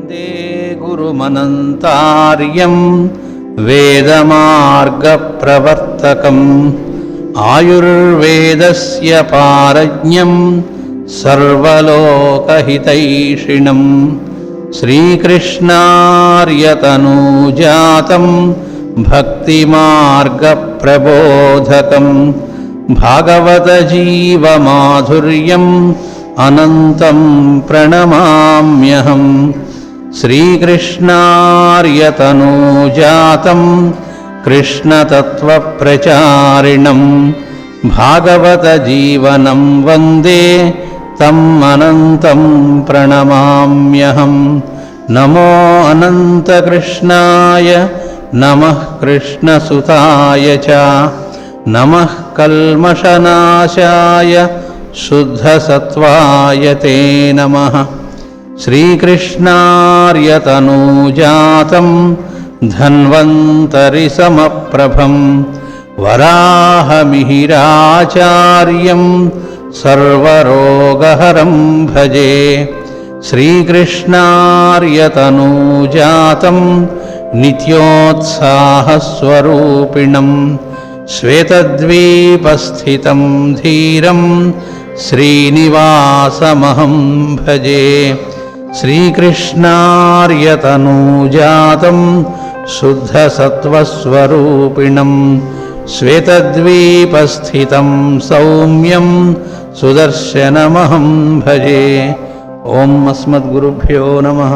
వందే గురుమనంతార్యం వేదమార్గప్రవర్తకం ఆయుర్వేదస్య పారజ్ఞం సర్వలోకహితైషిణం శ్రీకృష్ణార్యతనూజాతం భక్తిమార్గప్రబోధకం భాగవతజీవమాధుర్యం అనంతం ప్రణమామ్యహం శ్రీకృష్ణార్యతనూజాతం కృష్ణతత్వప్రచారిణం భాగవతజీవనం వందే తం అనంతం ప్రణమామ్యహం. నమో అనంతకృష్ణాయ నమః కృష్ణసుతాయ చ నమః కల్మషనాశాయ శుద్ధసత్వాయ తే నమః. శ్రీకృష్ణార్యతనూజాతం ధన్వంతరిసమప్రభం వరాహమిహిరాచార్యం సర్వరోగహరం భజే. శ్రీకృష్ణార్యతనూజాతం నిత్యోత్సాహస్వరూపిణం శ్వేతద్వీపస్థితం ధీరం శ్రీనివాసమహం భజే. శ్రీకృష్ణార్యతనూజాతం శుద్ధసత్వస్వరూపిణం శ్వేతద్వీపస్థితం సౌమ్యం సుదర్శనమహం భజే. ఓం అస్మద్గురుభ్యో నమః.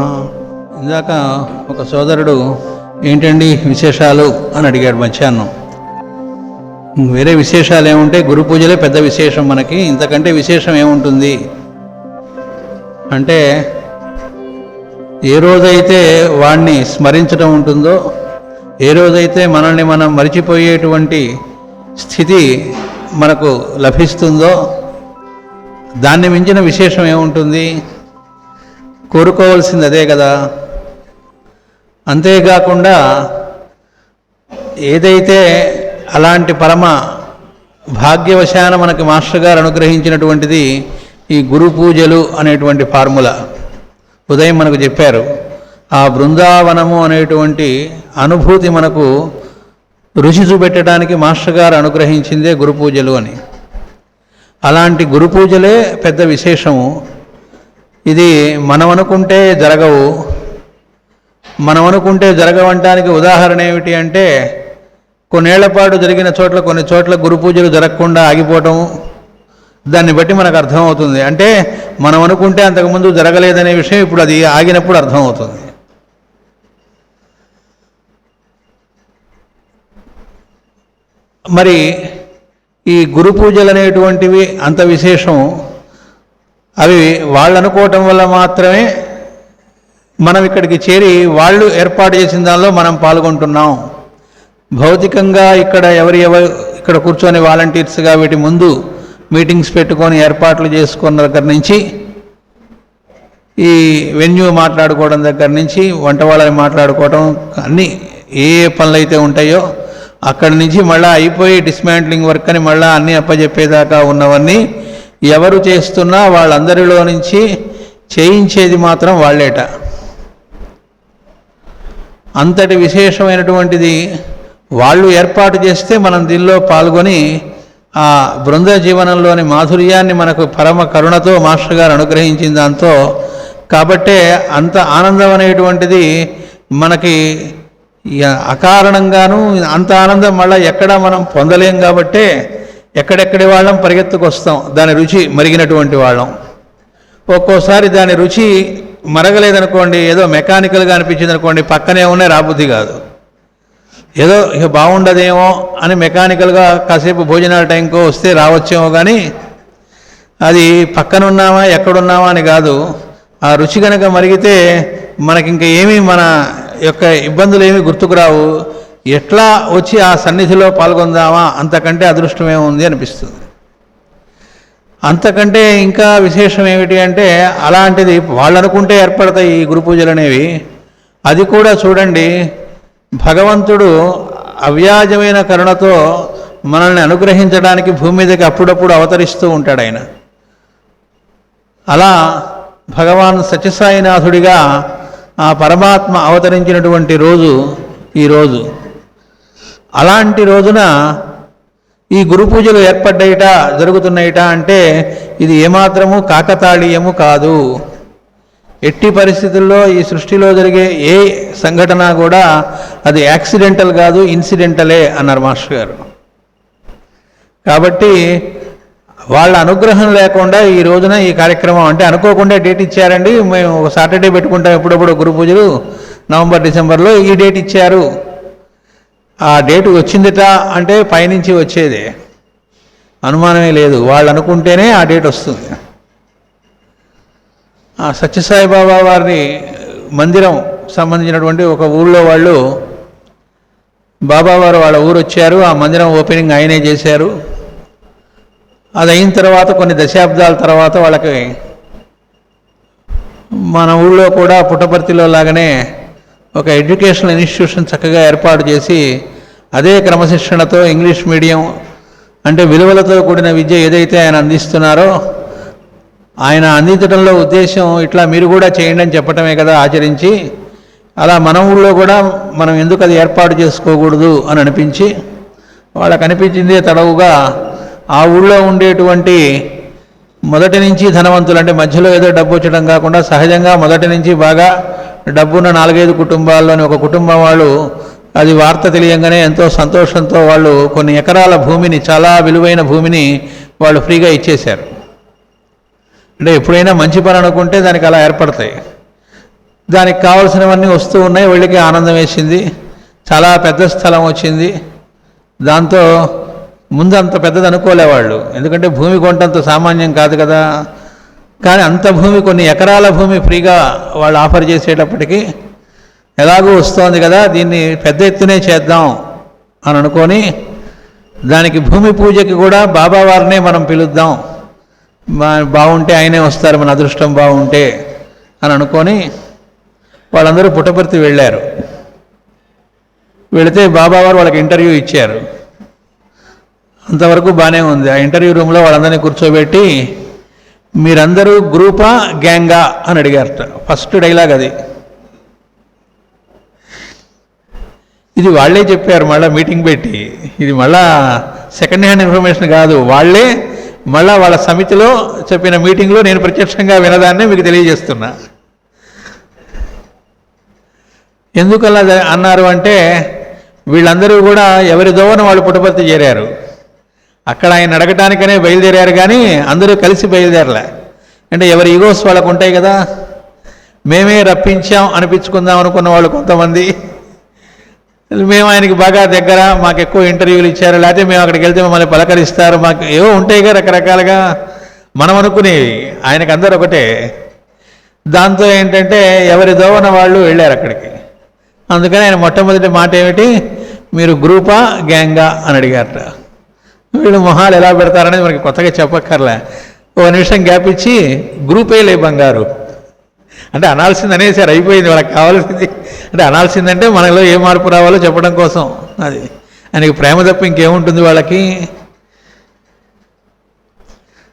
ఇందాక ఒక సోదరుడు ఏంటండి విశేషాలు అని అడిగాడు మధ్యాహ్నం. వేరే విశేషాలు ఏముంటే గురు పూజలే పెద్ద విశేషం మనకి, ఇంతకంటే విశేషం ఏముంటుంది అంటే ఏ రోజైతే వాణ్ణి స్మరించడం ఉంటుందో, ఏ రోజైతే మనల్ని మనం మరిచిపోయేటువంటి స్థితి మనకు లభిస్తుందో దాన్ని మించిన విశేషం ఏముంటుంది? కోరుకోవాల్సింది అదే కదా. అంతేకాకుండా ఏదైతే అలాంటి పరమ భాగ్యవశాన మనకి మాస్టర్ గారు అనుగ్రహించినటువంటిది ఈ గురు పూజలు అనేటువంటి ఫార్ములా. ఉదయం మనకు చెప్పారు, ఆ బృందావనము అనేటువంటి అనుభూతి మనకు రుచి చూపెట్టడానికి మాస్టర్ గారు అనుగ్రహించిందే గురు పూజలు అని. అలాంటి గురు పూజలే పెద్ద విశేషము. ఇది మనం అనుకుంటే జరగవు. మనం అనుకుంటే జరగవంటానికి ఉదాహరణ ఏమిటి అంటే, కొన్నేళ్ల పాటు జరిగిన చోట్ల కొన్ని చోట్ల గురు పూజలు జరగకుండా ఆగిపోవటం, దాన్ని బట్టి మనకు అర్థమవుతుంది. అంటే మనం అనుకుంటే అంతకుముందు జరగలేదనే విషయం ఇప్పుడు అది ఆగినప్పుడు అర్థమవుతుంది. మరి ఈ గురు పూజలు అనేటువంటివి అంత విశేషం. అవి వాళ్ళు అనుకోవటం వల్ల మాత్రమే మనం ఇక్కడికి చేరి వాళ్ళు ఏర్పాటు చేసిన దానిలో మనం పాల్గొంటున్నాం. భౌతికంగా ఇక్కడ ఇక్కడ కూర్చొని వాలంటీర్స్గా వీటి ముందు మీటింగ్స్ పెట్టుకొని ఏర్పాట్లు చేసుకున్న దగ్గర నుంచి, ఈ వెన్యూ మాట్లాడుకోవడం దగ్గర నుంచి, వంట వాళ్ళని మాట్లాడుకోవడం, అన్నీ ఏ పనులు అయితే ఉంటాయో అక్కడి నుంచి మళ్ళీ అయిపోయి డిస్మాంట్లింగ్ వర్క్ అని మళ్ళీ అన్నీ అప్పచెప్పేదాకా ఉన్నవన్నీ ఎవరు చేస్తున్నా వాళ్ళందరిలో నుంచి చేయించేది మాత్రం వాళ్ళేట. అంతటి విశేషమైనటువంటిది వాళ్ళు ఏర్పాటు చేస్తే మనం దీనిలో పాల్గొని ఆ బృంద జీవనంలోని మాధుర్యాన్ని మనకు పరమ కరుణతో మాస్టర్ గారు అనుగ్రహించిన దాంతో, కాబట్టే అంత ఆనందం అనేటువంటిది మనకి అకారణంగాను, అంత ఆనందం మళ్ళీ ఎక్కడా మనం పొందలేం. కాబట్టే ఎక్కడెక్కడి వాళ్ళం పరిగెత్తుకొస్తాం దాని రుచి మరిగినటువంటి వాళ్ళం. ఒక్కోసారి దాని రుచి మరగలేదనుకోండి, ఏదో మెకానికల్గా అనిపించింది అనుకోండి, పక్కనే ఉన్నాయి రాబుద్ధి కాదు. ఏదో ఇక బాగుండదేమో అని మెకానికల్గా కాసేపు భోజనాల టైంకో వస్తే రావచ్చేమో, కానీ అది పక్కనున్నామా ఎక్కడున్నామా అని కాదు. ఆ రుచి కనుక మరిగితే మనకింక ఏమీ మన యొక్క ఇబ్బందులు ఏమీ గుర్తుకురావు. ఎట్లా వచ్చి ఆ సన్నిధిలో పాల్గొందామా, అంతకంటే అదృష్టమే ఉంది అనిపిస్తుంది. అంతకంటే ఇంకా విశేషం ఏమిటి అంటే, అలాంటిది వాళ్ళు అనుకుంటే ఏర్పడతాయి ఈ గురు పూజలు అనేవి. అది కూడా చూడండి, భగవంతుడు అవ్యాజమైన కరుణతో మనల్ని అనుగ్రహించడానికి భూమి మీదకి అప్పుడప్పుడు అవతరిస్తూ ఉంటాడు ఆయన. అలా భగవాన్ సత్యసాయినాథుడిగా ఆ పరమాత్మ అవతరించినటువంటి రోజు ఈరోజు. అలాంటి రోజున ఈ గురు పూజలు ఏర్పడ్డాయిట, జరుగుతున్నాయిట అంటే ఇది ఏమాత్రము కాకతాళీయము కాదు. ఎట్టి పరిస్థితుల్లో ఈ సృష్టిలో జరిగే ఏ సంఘటన కూడా అది యాక్సిడెంటల్ కాదు, ఇన్సిడెంటలే అన్నారు మాస్టర్ గారు. కాబట్టి వాళ్ళ అనుగ్రహం లేకుండా ఈ రోజున ఈ కార్యక్రమం అంటే అనుకోకుండా డేట్ ఇచ్చారండి, మేము ఒక సాటర్డే పెట్టుకుంటాం ఎప్పుడప్పుడు గురు పూజలు నవంబర్ డిసెంబర్లో, ఈ డేట్ ఇచ్చారు. ఆ డేట్ వచ్చిందిట అంటే పైనుంచి వచ్చేదే, అనుమానమే లేదు. వాళ్ళు అనుకుంటేనే ఆ డేట్ వస్తుంది. ఆ సత్యసాయిబాబా వారి మందిరం సంబంధించినటువంటి ఒక ఊళ్ళో వాళ్ళు బాబావారు వాళ్ళ ఊరు వచ్చారు. ఆ మందిరం ఓపెనింగ్ ఆయనే చేశారు. అది అయిన తర్వాత కొన్ని దశాబ్దాల తర్వాత వాళ్ళకి మన ఊళ్ళో కూడా పుట్టపర్తిలో లాగానే ఒక ఎడ్యుకేషనల్ ఇన్స్టిట్యూషన్ చక్కగా ఏర్పాటు చేసి అదే క్రమశిక్షణతో ఇంగ్లీష్ మీడియం అంటే విలువలతో కూడిన విద్య ఏదైతే ఆయన అందిస్తున్నారో, ఆయన అందించడంలో ఉద్దేశం ఇట్లా మీరు కూడా చేయండి అని చెప్పటమే కదా ఆచరించి. అలా మన ఊళ్ళో కూడా మనం ఎందుకు అది ఏర్పాటు చేసుకోకూడదు అని అనిపించి వాళ్ళకు అనిపించిందే తడవుగా ఆ ఊళ్ళో ఉండేటువంటి మొదటి నుంచి ధనవంతులు అంటే మధ్యలో ఏదో డబ్బు వచ్చడం కాకుండా సహజంగా మొదటి నుంచి బాగా డబ్బున్న 4-5 కుటుంబాల్లోని ఒక కుటుంబం వాళ్ళు అది వార్త తెలియంగానే ఎంతో సంతోషంతో వాళ్ళు కొన్ని ఎకరాల భూమిని, చాలా విలువైన భూమిని వాళ్ళు ఫ్రీగా ఇచ్చేశారు. అంటే ఎప్పుడైనా మంచి పని అనుకుంటే దానికి అలా ఏర్పడతాయి. దానికి కావాల్సినవన్నీ వస్తూ ఉన్నాయి. వీళ్ళకి ఆనందం వేసింది. చాలా పెద్ద స్థలం వచ్చింది. దాంతో ముందు అంత పెద్దది అనుకోలేవాళ్ళు, ఎందుకంటే భూమి కొంటంత సామాన్యం కాదు కదా. కానీ అంత భూమి, కొన్ని ఎకరాల భూమి ఫ్రీగా వాళ్ళు ఆఫర్ చేసేటప్పటికీ ఎలాగూ వస్తోంది కదా, దీన్ని పెద్ద ఎత్తునే చేద్దాం అని అనుకొని దానికి భూమి పూజకి కూడా బాబా వారినే మనం పిలుద్దాం, బాగుంటే ఆయనే వస్తారు మన అదృష్టం బాగుంటే అని అనుకొని వాళ్ళందరూ పుట్టపర్తి వెళ్ళారు. వెళితే బాబావారు వాళ్ళకి ఇంటర్వ్యూ ఇచ్చారు. అంతవరకు బాగానే ఉంది. ఆ ఇంటర్వ్యూ రూమ్లో వాళ్ళందరినీ కూర్చోబెట్టి మీరందరూ గ్రూపా గ్యాంగా అని అడిగారట. ఫస్ట్ డైలాగ్ అది. ఇది వాళ్ళే చెప్పారు మళ్ళీ మీటింగ్ పెట్టి. ఇది మళ్ళా సెకండ్ హ్యాండ్ ఇన్ఫర్మేషన్ కాదు, వాళ్ళే మళ్ళా వాళ్ళ సమితిలో చెప్పిన మీటింగ్లో నేను ప్రత్యక్షంగా వినదాన్నే మీకు తెలియజేస్తున్నా. ఎందుకలా అన్నారు అంటే వీళ్ళందరూ కూడా ఎవరి దోవన వాళ్ళు పుట్టపర్తి చేరారు. అక్కడ ఆయన అడగటానికనే బయలుదేరారు, కానీ అందరూ కలిసి బయలుదేరలే. అంటే ఎవరి ఈగోస్ వాళ్ళకు ఉంటాయి కదా. మేమే రప్పించాం అనిపించుకుందాం అనుకున్న వాళ్ళు కొంతమంది, మేము ఆయనకి బాగా దగ్గర, మాకు ఎక్కువ ఇంటర్వ్యూలు ఇచ్చారు, లేకపోతే మేము అక్కడికి వెళ్తే మమ్మల్ని పలకరిస్తారు, మాకు ఏవో ఉంటాయిగా రకరకాలుగా మనం అనుకునేవి. ఆయనకు అందరూ ఒకటే. దాంతో ఏంటంటే ఎవరి దోవన వాళ్ళు వెళ్ళారు అక్కడికి. అందుకని ఆయన మొట్టమొదటి మాట ఏమిటి, మీరు గ్రూపా గ్యాంగా అని అడిగారట. వీళ్ళు మొహాలు ఎలా పెడతారనేది మనకి కొత్తగా చెప్పక్కర్లే. ఓ నిమిషం గ్యాప్ ఇచ్చి గ్రూపేలే బంగారు అంటే అనాల్సింది అనేసారు, అయిపోయింది. వాళ్ళకి కావాల్సింది అంటే అనాల్సిందంటే మనలో ఏ మార్పు రావాలో చెప్పడం కోసం. అది ఆయనకి ప్రేమ తప్ప ఇంకేముంటుంది వాళ్ళకి.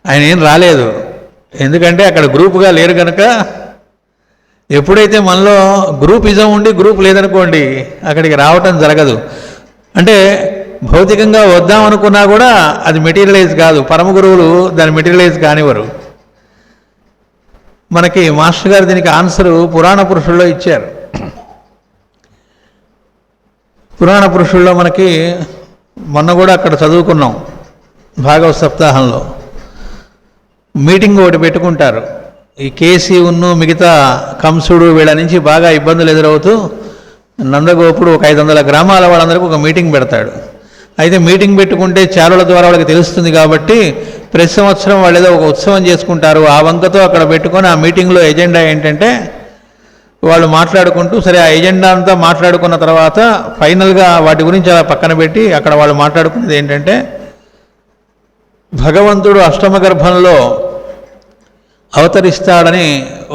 ఆయన ఏం రాలేదు, ఎందుకంటే అక్కడ గ్రూపుగా లేరు కనుక. ఎప్పుడైతే మనలో గ్రూపిజం ఉండి గ్రూప్ లేదనుకోండి అక్కడికి రావటం జరగదు. అంటే భౌతికంగా వద్దామనుకున్నా కూడా అది మెటీరియలైజ్ కాదు. పరమ గురువులు దాన్ని మెటీరియలైజ్ కానివ్వరు. మనకి మాస్టర్ గారు దీనికి ఆన్సరు పురాణ పురుషుల్లో ఇచ్చారు. పురాణ పురుషుల్లో మనకి మొన్న కూడా అక్కడ చదువుకున్నాం భాగవత సప్తాహంలో. మీటింగ్ ఒకటి పెట్టుకుంటారు. ఈ కేసీ ఉన్ను మిగతా కంసుడు వీళ్ళ నుంచి బాగా ఇబ్బందులు ఎదురవుతూ నందగోపుడు ఒక 500 గ్రామాల వాళ్ళందరికీ ఒక మీటింగ్ పెడతాడు. అయితే మీటింగ్ పెట్టుకుంటే చారుల ద్వారా వాళ్ళకి తెలుస్తుంది కాబట్టి ప్రతి సంవత్సరం వాళ్ళు ఏదో ఒక ఉత్సవం చేసుకుంటారు. ఆ వంకతో అక్కడ పెట్టుకొని ఆ మీటింగ్లో ఎజెండా ఏంటంటే వాళ్ళు మాట్లాడుకుంటూ, సరే ఆ ఎజెండా అంతా మాట్లాడుకున్న తర్వాత ఫైనల్గా వాటి గురించి అలా పక్కన పెట్టి అక్కడ వాళ్ళు మాట్లాడుకునేది ఏంటంటే భగవంతుడు అష్టమ గర్భంలో అవతరిస్తాడని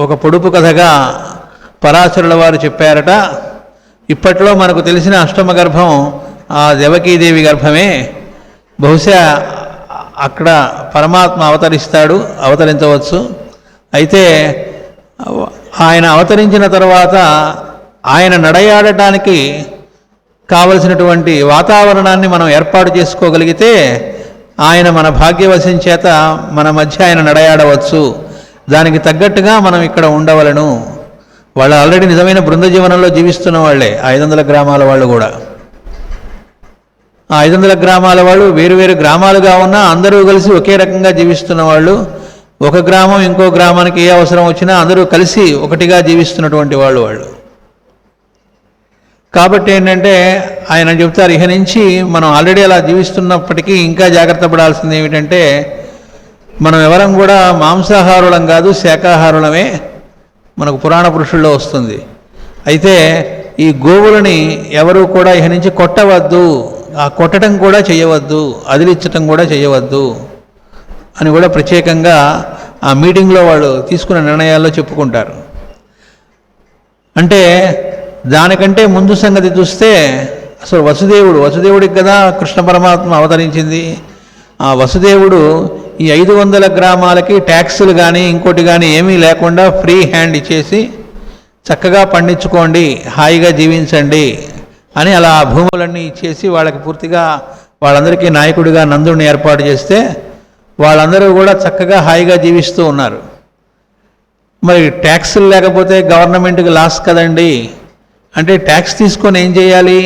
ఒక పొడుపు కథగా పరాశరుల వారు చెప్పారట. ఇప్పట్లో మనకు తెలిసిన అష్టమ గర్భం ఆ దేవకీదేవి గర్భమే. బహుశా అక్కడ పరమాత్మ అవతరించవచ్చు. అయితే ఆయన అవతరించిన తర్వాత ఆయన నడయాడటానికి కావలసినటువంటి వాతావరణాన్ని మనం ఏర్పాటు చేసుకోగలిగితే ఆయన మన భాగ్యవశం చేత మన మధ్య ఆయన నడయాడవచ్చు. దానికి తగ్గట్టుగా మనం ఇక్కడ ఉండవలను. వాళ్ళు ఆల్రెడీ నిజమైన బృంద జీవనంలో జీవిస్తున్న వాళ్ళే 500 గ్రామాల వాళ్ళు కూడా. ఆ 500 గ్రామాల వాళ్ళు వేరు వేరు గ్రామాలుగా ఉన్నా అందరూ కలిసి ఒకే రకంగా జీవిస్తున్న వాళ్ళు. ఒక గ్రామం ఇంకో గ్రామానికి ఏ అవసరం వచ్చినా అందరూ కలిసి ఒకటిగా జీవిస్తున్నటువంటి వాళ్ళు. కాబట్టి ఏంటంటే ఆయన చెప్తారు, ఇక నుంచి మనం ఆల్రెడీ అలా జీవిస్తున్నప్పటికీ ఇంకా జాగ్రత్త పడాల్సింది ఏమిటంటే, మనం ఎవరం కూడా మాంసాహారులం కాదు, శాకాహారులమే. మనకు పురాణ పురుషుల్లో వస్తుంది. అయితే ఈ గోవులని ఎవరు కూడా ఇక నుంచి కొట్టవద్దు, ఆ కొట్టడం కూడా చేయవద్దు, అదిలించటం కూడా చేయవద్దు అని కూడా ప్రత్యేకంగా ఆ మీటింగ్లో వాళ్ళు తీసుకున్న నిర్ణయాల్లో చెప్పుకుంటారు. అంటే దానికంటే ముందు సంగతి చూస్తే అసలు వసుదేవుడికి కదా కృష్ణ పరమాత్మ అవతరించింది. ఆ వసుదేవుడు ఈ 500 గ్రామాలకి ట్యాక్సులు కానీ ఇంకోటి కానీ ఏమీ లేకుండా ఫ్రీ హ్యాండ్ ఇచ్చేసి చక్కగా పండించుకోండి, హాయిగా జీవించండి అని అలా భూములన్నీ ఇచ్చేసి వాళ్ళకి పూర్తిగా వాళ్ళందరికీ నాయకుడిగా నందుడిని ఏర్పాటు చేస్తే వాళ్ళందరూ కూడా చక్కగా హాయిగా జీవిస్తూ ఉన్నారు. మరి ట్యాక్సులు లేకపోతే గవర్నమెంట్కి లాస్ కదండి. అంటే ట్యాక్స్ తీసుకొని ఏం చేయాలి?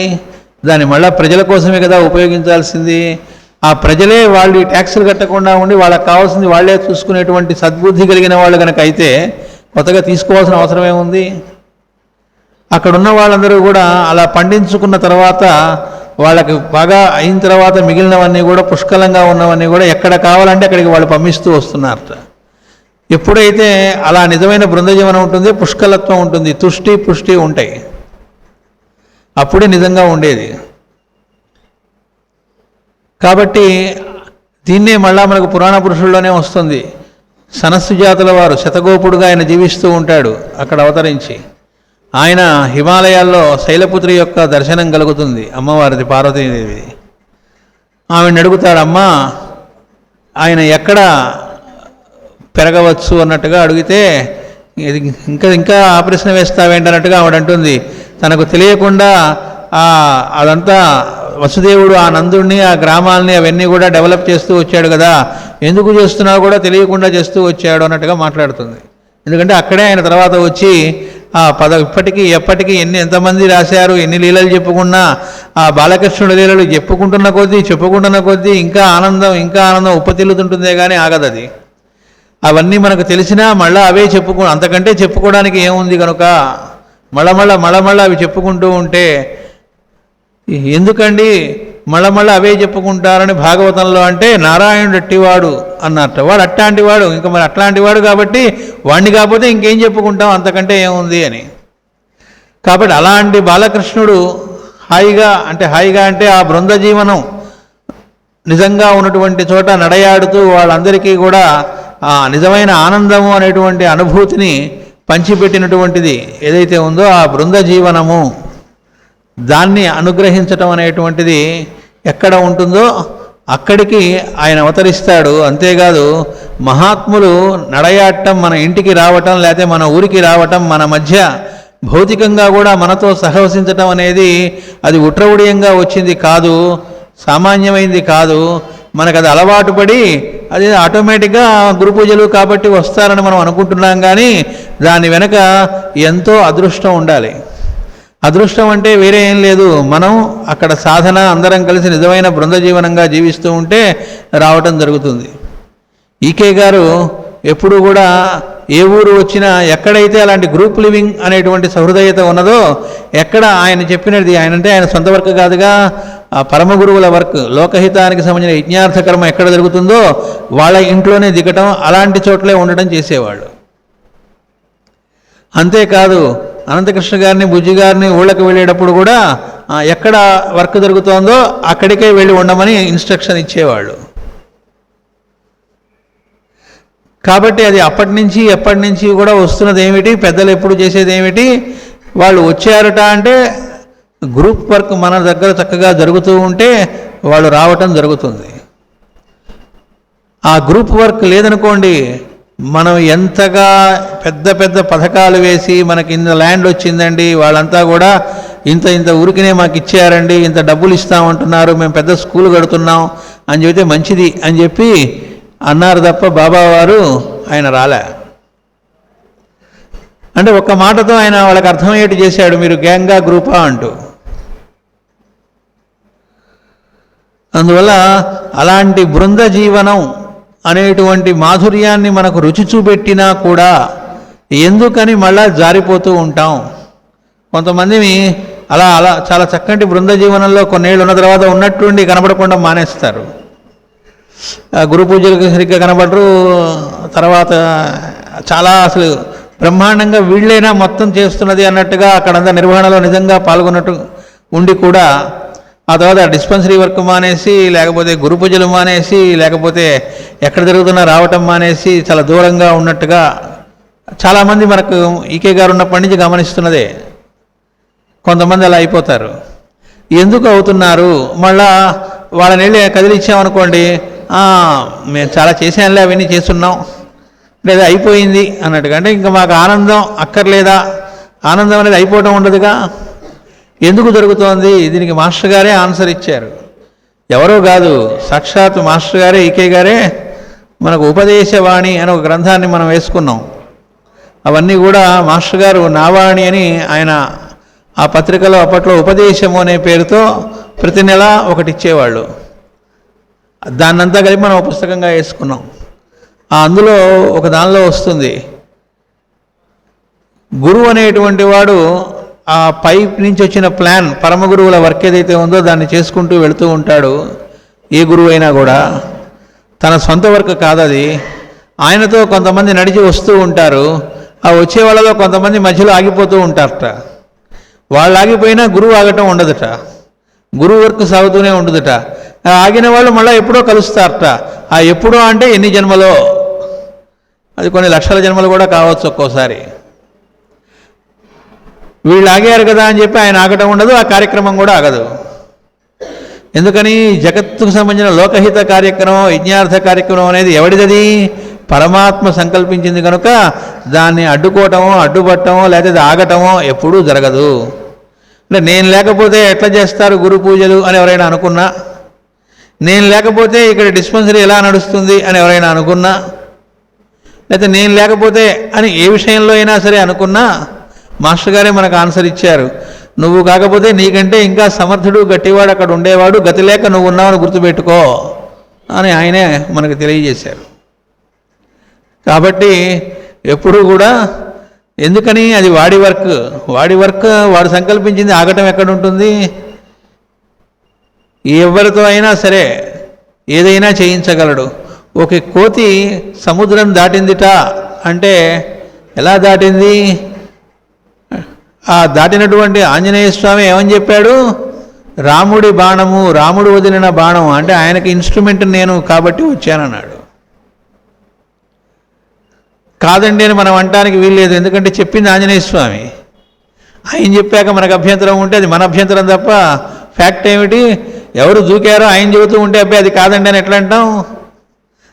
దాన్ని మళ్ళీ ప్రజల కోసమే కదా ఉపయోగించాల్సింది. ఆ ప్రజలే వాళ్ళు ఈ ట్యాక్సులు కట్టకుండా ఉండి వాళ్ళకి కావాల్సింది వాళ్ళే చూసుకునేటువంటి సద్బుద్ధి కలిగిన వాళ్ళు కనుక అయితే కొత్తగా తీసుకోవాల్సిన అవసరం ఏముంది? అక్కడున్న వాళ్ళందరూ కూడా అలా పండించుకున్న తర్వాత వాళ్ళకి బాగా అయిన తర్వాత మిగిలినవన్నీ కూడా పుష్కలంగా ఉన్నవన్నీ కూడా ఎక్కడ కావాలంటే అక్కడికి వాళ్ళు పంపిస్తూ వస్తున్నారట. ఎప్పుడైతే అలా నిజమైన బృందజీవనం ఉంటుంది, పుష్కలత్వం ఉంటుంది, తుష్టి పుష్టి ఉంటాయి, అప్పుడే నిజంగా ఉండేది. కాబట్టి దీన్నే మళ్ళా మనకు పురాణ పురుషుల్లోనే వస్తుంది. సనస్సు జాతుల వారు శతగోపుడుగా ఆయన జీవిస్తూ ఉంటాడు అక్కడ అవతరించి. ఆయన హిమాలయాల్లో శైలపుత్రి యొక్క దర్శనం కలుగుతుంది, అమ్మవారిది, పార్వతీదేవి. ఆమెను అడుగుతాడు, అమ్మా ఆయన ఎక్కడ పెరగవచ్చు అన్నట్టుగా అడిగితే, ఇంకా ఆ ప్రశ్న వేస్తావేంటన్నట్టుగా ఆవిడ అంటుంది, తనకు తెలియకుండా అదంతా వసుదేవుడు ఆ నందుడిని ఆ గ్రామాలని అవన్నీ కూడా డెవలప్ చేస్తూ వచ్చాడు కదా, ఎందుకు చేస్తున్నా కూడా తెలియకుండా చేస్తూ వచ్చాడు అన్నట్టుగా మాట్లాడుతుంది. ఎందుకంటే అక్కడే ఆయన తర్వాత వచ్చి ఆ ఇప్పటికీ ఎప్పటికీ ఎంతమంది రాశారు, ఎన్ని లీలలు చెప్పుకున్నా ఆ బాలకృష్ణుడి లీలలు చెప్పుకుంటున్న కొద్దీ ఇంకా ఆనందం ఉపతిల్లుతుంటుందే కానీ ఆగదు అది. అవన్నీ మనకు తెలిసినా మళ్ళీ అవే అంతకంటే చెప్పుకోవడానికి ఏముంది కనుక మళ్ళా అవి చెప్పుకుంటూ ఉంటే ఎందుకండి మళ్ళా అవే చెప్పుకుంటారని భాగవతంలో అంటే నారాయణుడు అట్టివాడు అన్నట్టు. వాడు అట్లాంటి వాడు, ఇంకా మరి అట్లాంటి వాడు కాబట్టి వాడిని కాకపోతే ఇంకేం చెప్పుకుంటాం, అంతకంటే ఏముంది అని. కాబట్టి అలాంటి బాలకృష్ణుడు హాయిగా అంటే ఆ బృంద జీవనం నిజంగా ఉన్నటువంటి చోట నడయాడుతూ వాళ్ళందరికీ కూడా ఆ నిజమైన ఆనందము అనేటువంటి అనుభూతిని పంచిపెట్టినటువంటిది ఏదైతే ఉందో ఆ బృంద జీవనము, దాన్ని అనుగ్రహించటం అనేటువంటిది ఎక్కడ ఉంటుందో అక్కడికి ఆయన అవతరిస్తాడు. అంతేకాదు మహాత్ములు నడయాడటం, మన ఇంటికి రావటం, లేకపోతే మన ఊరికి రావటం, మన మధ్య భౌతికంగా కూడా మనతో సహవసించటం అనేది అది ఉట్రవుడియంగా వచ్చింది కాదు, సామాన్యమైంది కాదు. మనకు అది అలవాటు పడి అది ఆటోమేటిక్గా గురు పూజలు కాబట్టి వస్తారని మనం అనుకుంటున్నాం. కానీ దాని వెనక ఎంతో అదృష్టం ఉండాలి. అదృష్టం అంటే వేరే ఏం లేదు, మనం అక్కడ సాధన అందరం కలిసి నిజమైన బృంద జీవనంగా జీవిస్తూ ఉంటే రావటం జరుగుతుంది. ఈకే గారు ఎప్పుడు కూడా ఏ ఊరు వచ్చినా ఎక్కడైతే అలాంటి గ్రూప్ లివింగ్ అనేటువంటి సహృదయత ఉన్నదో, ఎక్కడ ఆయన చెప్పినది, ఆయన సొంత వర్క్ కాదుగా, ఆ పరమ గురువుల వర్క్, లోకహితానికి సంబంధించిన యజ్ఞార్థ కర్మ ఎక్కడ జరుగుతుందో వాళ్ళ ఇంట్లోనే దిగటం, అలాంటి చోట్లే ఉండటం చేసేవాళ్ళు. అంతేకాదు అనంతకృష్ణ గారిని, బుజ్జి గారిని ఊళ్ళకి వెళ్ళేటప్పుడు కూడా ఎక్కడ వర్క్ జరుగుతోందో అక్కడికే వెళ్ళి ఉండమని ఇన్స్ట్రక్షన్ ఇచ్చేవాళ్ళు. కాబట్టి అది ఎప్పటి నుంచి కూడా వస్తున్నది ఏమిటి, పెద్దలు ఎప్పుడు చేసేది ఏమిటి, వాళ్ళు వచ్చారట అంటే గ్రూప్ వర్క్ మన దగ్గర చక్కగా జరుగుతూ ఉంటే వాళ్ళు రావటం జరుగుతుంది. ఆ గ్రూప్ వర్క్ లేదనుకోండి, మనం ఎంతగా పెద్ద పెద్ద పథకాలు వేసి మనకి ఇంత ల్యాండ్ వచ్చిందండి, వాళ్ళంతా కూడా ఇంత ఊరికినే మాకు ఇచ్చారండి, ఇంత డబ్బులు ఇస్తామంటున్నారు, మేము పెద్ద స్కూల్ కడుతున్నాం అని చెబితే మంచిది అని చెప్పి అన్నారు తప్ప బాబావారు ఆయన రాలే. అంటే ఒక్క మాటతో ఆయన వాళ్ళకి అర్థమయ్యేట్టు చేశాడు, మీరు గ్యాంగా గ్రూపా అంటూ. అందువల్ల అలాంటి బృంద జీవనం అనేటువంటి మాధుర్యాన్ని మనకు రుచి చూపెట్టినా కూడా ఎందుకని మళ్ళా జారిపోతూ ఉంటాం. కొంతమందిని అలా చాలా చక్కటి బృంద జీవనంలో కొన్నేళ్ళు ఉన్న తర్వాత ఉన్నట్టుండి కనబడకుండా మానేస్తారు. గురు పూజలకు సరిగ్గా కనబడరు, తర్వాత చాలా అసలు బ్రహ్మాండంగా వీళ్ళైనా మొత్తం చేస్తున్నది అన్నట్టుగా అక్కడంతా నిర్వహణలో నిజంగా పాల్గొన్నట్టు ఉండి కూడా ఆ తర్వాత డిస్పెన్సరీ వర్క్ మానేసి, లేకపోతే గురు పూజలు మానేసి, లేకపోతే ఎక్కడ జరుగుతున్నా రావటం మానేసి చాలా దూరంగా ఉన్నట్టుగా చాలామంది మనకు ఈకే గారు ఉన్నప్పటి నుంచి గమనిస్తున్నదే. కొంతమంది అలా అయిపోతారు. ఎందుకు అవుతున్నారు? మళ్ళా వాళ్ళని వెళ్ళి కదిలిచ్చామనుకోండి, మేము చాలా చేసానులే, అవన్నీ చేస్తున్నాం, లేదా అయిపోయింది అన్నట్టుగా. అంటే ఇంకా మాకు ఆనందం అక్కర్లేదా? ఆనందం అనేది అయిపోవటం ఉండదుగా. ఎందుకు జరుగుతోంది? దీనికి మాస్టర్ గారే ఆన్సర్ ఇచ్చారు. ఎవరో కాదు, సాక్షాత్ మాస్టర్ గారే, ఈకే గారే మనకు ఉపదేశవాణి అని ఒక గ్రంథాన్ని మనం వేసుకున్నాం. అవన్నీ కూడా మాస్టర్ గారు నావాణి అని ఆయన ఆ పత్రికలో అప్పట్లో ఉపదేశము అనే పేరుతో ప్రతి నెల ఒకటి ఇచ్చేవాళ్ళు. దాన్నంతా కలిపి మనం పుస్తకంగా వేసుకున్నాం. అందులో ఒక దానిలో వస్తుంది, గురువు అనేటువంటి వాడు ఆ పైప్ నుంచి వచ్చిన ప్లాన్, పరమ గురువుల వర్క్ ఏదైతే ఉందో దాన్ని చేసుకుంటూ వెళుతూ ఉంటాడు. ఏ గురువు అయినా కూడా తన సొంత వర్క్ కాదది. ఆయనతో కొంతమంది నడిచి వస్తూ ఉంటారు. ఆ వచ్చే వాళ్ళలో కొంతమంది మధ్యలో ఆగిపోతూ ఉంటారట. వాళ్ళు ఆగిపోయినా గురువు ఆగటం ఉండదుట, గురువు వర్క్ సాగుతూనే ఉండదుట. ఆగిన వాళ్ళు మళ్ళీ ఎప్పుడో కలుస్తారట. ఆ ఎప్పుడో అంటే ఎన్ని జన్మలో, అది కొన్ని లక్షల జన్మలు కూడా కావచ్చు ఒక్కోసారి. వీళ్ళు ఆగారు కదా అని చెప్పి ఆయన ఆగటం ఉండదు, ఆ కార్యక్రమం కూడా ఆగదు. ఎందుకని? జగత్తుకు సంబంధించిన లోకహిత కార్యక్రమం, యజ్ఞార్థ కార్యక్రమం అనేది ఎవడిదది? పరమాత్మ సంకల్పించింది కనుక దాన్ని అడ్డుకోవటమో, అడ్డుపట్టమో, లేకపోతే ఆగటమో ఎప్పుడూ జరగదు. అంటే నేను లేకపోతే ఎట్లా చేస్తారు గురు పూజలు అని ఎవరైనా అనుకున్నా, నేను లేకపోతే ఇక్కడ డిస్పెన్సరీ ఎలా నడుస్తుంది అని ఎవరైనా అనుకున్నా, లేకపోతే నేను లేకపోతే అని ఏ విషయంలో అయినా సరే అనుకున్నా, మాస్టర్ గారే మనకు ఆన్సర్ ఇచ్చారు. నువ్వు కాకపోతే నీకంటే ఇంకా సమర్థుడు, గట్టివాడు అక్కడ ఉండేవాడు, గతి లేక నువ్వు ఉన్నావని గుర్తుపెట్టుకో అని ఆయనే మనకు తెలియజేశారు. కాబట్టి ఎప్పుడూ కూడా ఎందుకని? అది వాడి వర్క్, వాడు సంకల్పించింది ఆగటం ఎక్కడ ఉంటుంది? ఎవరితో అయినా సరే ఏదైనా చేయించగలడు. ఒక కోతి సముద్రం దాటిందిట అంటే ఎలా దాటింది? ఆ దాటినటువంటి ఆంజనేయ స్వామి ఏమని చెప్పాడు? రాముడి బాణము, రాముడు వదిలిన బాణం అంటే ఆయనకి ఇన్స్ట్రుమెంట్ నేను కాబట్టి వచ్చానన్నాడు. కాదండి అని మనం అనటానికి వీల్లేదు, ఎందుకంటే చెప్పింది ఆంజనేయ స్వామి. ఆయన చెప్పాక మనకు అభ్యంతరం ఉంటే అది మన అభ్యంతరం తప్ప ఫ్యాక్ట్ ఏమిటి? ఎవరు దూకారో ఆయన చెబుతూ ఉంటే అబ్బాయి అది కాదండి అని ఎట్లా అంటాం?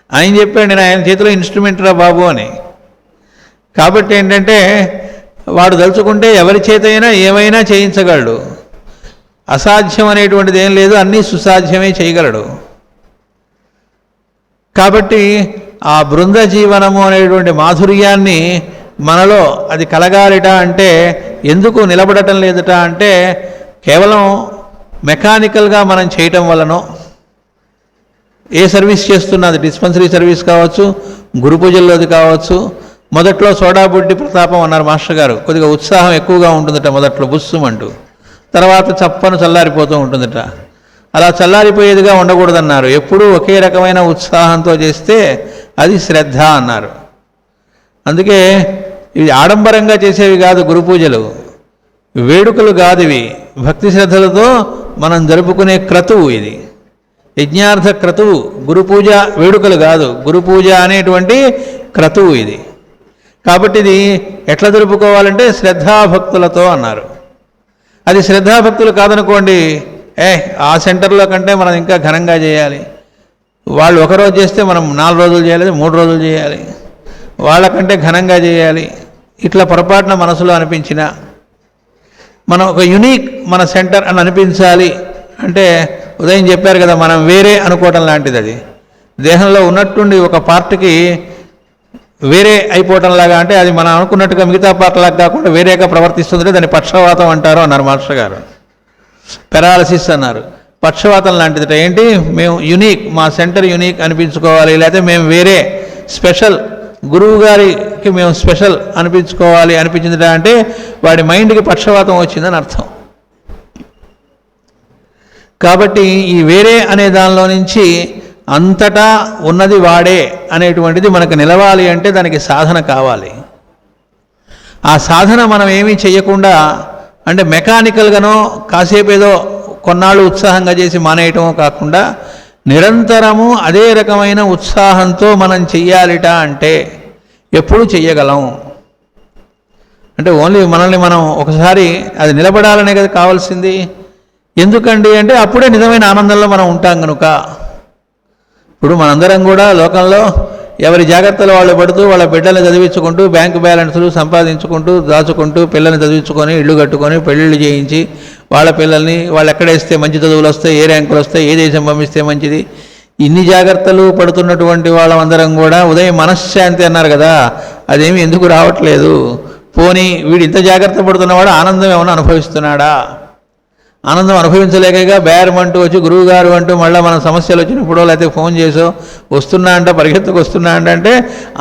ఆయన చెప్పాడు, నేను ఆయన చేతిలో ఇన్స్ట్రుమెంట్ రా బాబు అని. కాబట్టి ఏంటంటే వాడు తలుచుకుంటే ఎవరి చేత అయినా ఏమైనా చేయించగలడు. అసాధ్యం అనేటువంటిది ఏం లేదు, అన్నీ సుసాధ్యమే చేయగలడు. కాబట్టి ఆ బృంద జీవనము అనేటువంటి మాధుర్యాన్ని మనలో అది కలగాలిట అంటే ఎందుకు నిలబడటం లేదట అంటే కేవలం మెకానికల్గా మనం చేయటం వలనో, ఏ సర్వీస్ చేస్తున్నది డిస్పెన్సరీ సర్వీస్ కావచ్చు, గురు పూజల్లోది కావచ్చు. మొదట్లో సోడాబుడ్డి ప్రతాపం అన్నారు మాస్టర్ గారు, కొద్దిగా ఉత్సాహం ఎక్కువగా ఉంటుందట మొదట్లో బుస్సుమంటూ, తర్వాత చప్పను చల్లారిపోతూ ఉంటుందట. అలా చల్లారిపోయేదిగా ఉండకూడదన్నారు. ఎప్పుడూ ఒకే రకమైన ఉత్సాహంతో చేస్తే అది శ్రద్ధ అన్నారు. అందుకే ఇవి ఆడంబరంగా చేసేవి కాదు గురు పూజలు, వేడుకలు కాదు ఇవి, భక్తి శ్రద్ధలతో మనం జరుపుకునే క్రతువు ఇది. యజ్ఞార్థ క్రతువు, గురు పూజ వేడుకలు కాదు, గురు పూజ అనేటువంటి క్రతువు ఇది. కాబట్టి ఇది ఎట్లా జరుపుకోవాలంటే శ్రద్ధాభక్తులతో అన్నారు. అది శ్రద్ధాభక్తులు కాదనుకోండి, ఆ సెంటర్లో కంటే మనం ఇంకా ఘనంగా చేయాలి, వాళ్ళు ఒకరోజు చేస్తే మనం 4 రోజులు చేయాలి, 3 రోజులు చేయాలి. వాళ్ళకంటే ఘనంగా చేయాలి, ఇట్లా పొరపాటున మనసులో అనిపించిన మనం ఒక యునీక్ మన సెంటర్ అని అనిపించాలి అంటే ఉదయం చెప్పారు కదా, మనం వేరే అనుకోవటం లాంటిది. అది దేహంలో ఉన్నట్టుండి ఒక పార్ట్కి వేరే అయిపోవటంలాగా, అంటే అది మనం అనుకున్నట్టుగా మిగతా పార్ట్లాగా కాకుండా వేరేగా ప్రవర్తిస్తుంది, దాన్ని పక్షవాతం అంటారు అన్నారు మాస్టర్ గారు. పెరాలసిస్ అన్నారు. పక్షవాతం లాంటిది. ఏంటి, మేము యునీక్, మా సెంటర్ యునీక్ అనిపించుకోవాలి, లేకపోతే మేము వేరే స్పెషల్, గురువు గారికి మేము స్పెషల్ అనిపించుకోవాలి అనిపించింది అంటే వాడి మైండ్కి పక్షవాతం వచ్చిందని అర్థం. కాబట్టి ఈ వేరే అనే దానిలో నుంచి అంతటా ఉన్నది వాడే అనేటువంటిది మనకు నిలవాలి అంటే దానికి సాధన కావాలి. ఆ సాధన మనం ఏమీ చేయకుండా, అంటే మెకానికల్గానో కాసేపు ఏదో కొన్నాళ్ళు ఉత్సాహంగా చేసి మానేయటమో కాకుండా నిరంతరము అదే రకమైన ఉత్సాహంతో మనం చెయ్యాలిట అంటే ఎప్పుడు చెయ్యగలం. అంటే ఓన్లీ మనల్ని మనం ఒకసారి అది నిలబడాలనే కదా కావాల్సింది. ఎందుకండి అంటే అప్పుడే నిజమైన ఆనందంలో మనం ఉంటాం కనుక. ఇప్పుడు మనందరం కూడా లోకంలో ఎవరి జాగ్రత్తలు వాళ్ళు పడుతూ వాళ్ళ బిడ్డల్ని చదివించుకుంటూ బ్యాంకు బ్యాలెన్సులు సంపాదించుకుంటూ దాచుకుంటూ పిల్లల్ని చదివించుకొని ఇళ్ళు కట్టుకొని పెళ్ళిళ్ళు చేయించి వాళ్ళ పిల్లల్ని వాళ్ళు ఎక్కడేస్తే మంచి చదువులు వస్తాయి, ఏ ర్యాంకులు వస్తాయి, ఏ దేశం పంపిస్తే మంచిది, ఇన్ని జాగ్రత్తలు పడుతున్నటువంటి వాళ్ళందరం కూడా ఉదయం మనశ్శాంతి అన్నారు కదా, అదేమి ఎందుకు రావట్లేదు. పోనీ వీడు ఇంత జాగ్రత్త పడుతున్నవాడు ఆనందం ఏమైనా అనుభవిస్తున్నాడా? ఆనందం అనుభవించలేకగా బేరమంటూ వచ్చి గురువు గారు అంటూ మళ్ళీ మన సమస్యలు వచ్చినప్పుడో లేకపోతే ఫోన్ చేసో వస్తున్నా అంట, పరిగెత్తుకు వస్తున్నా అంటే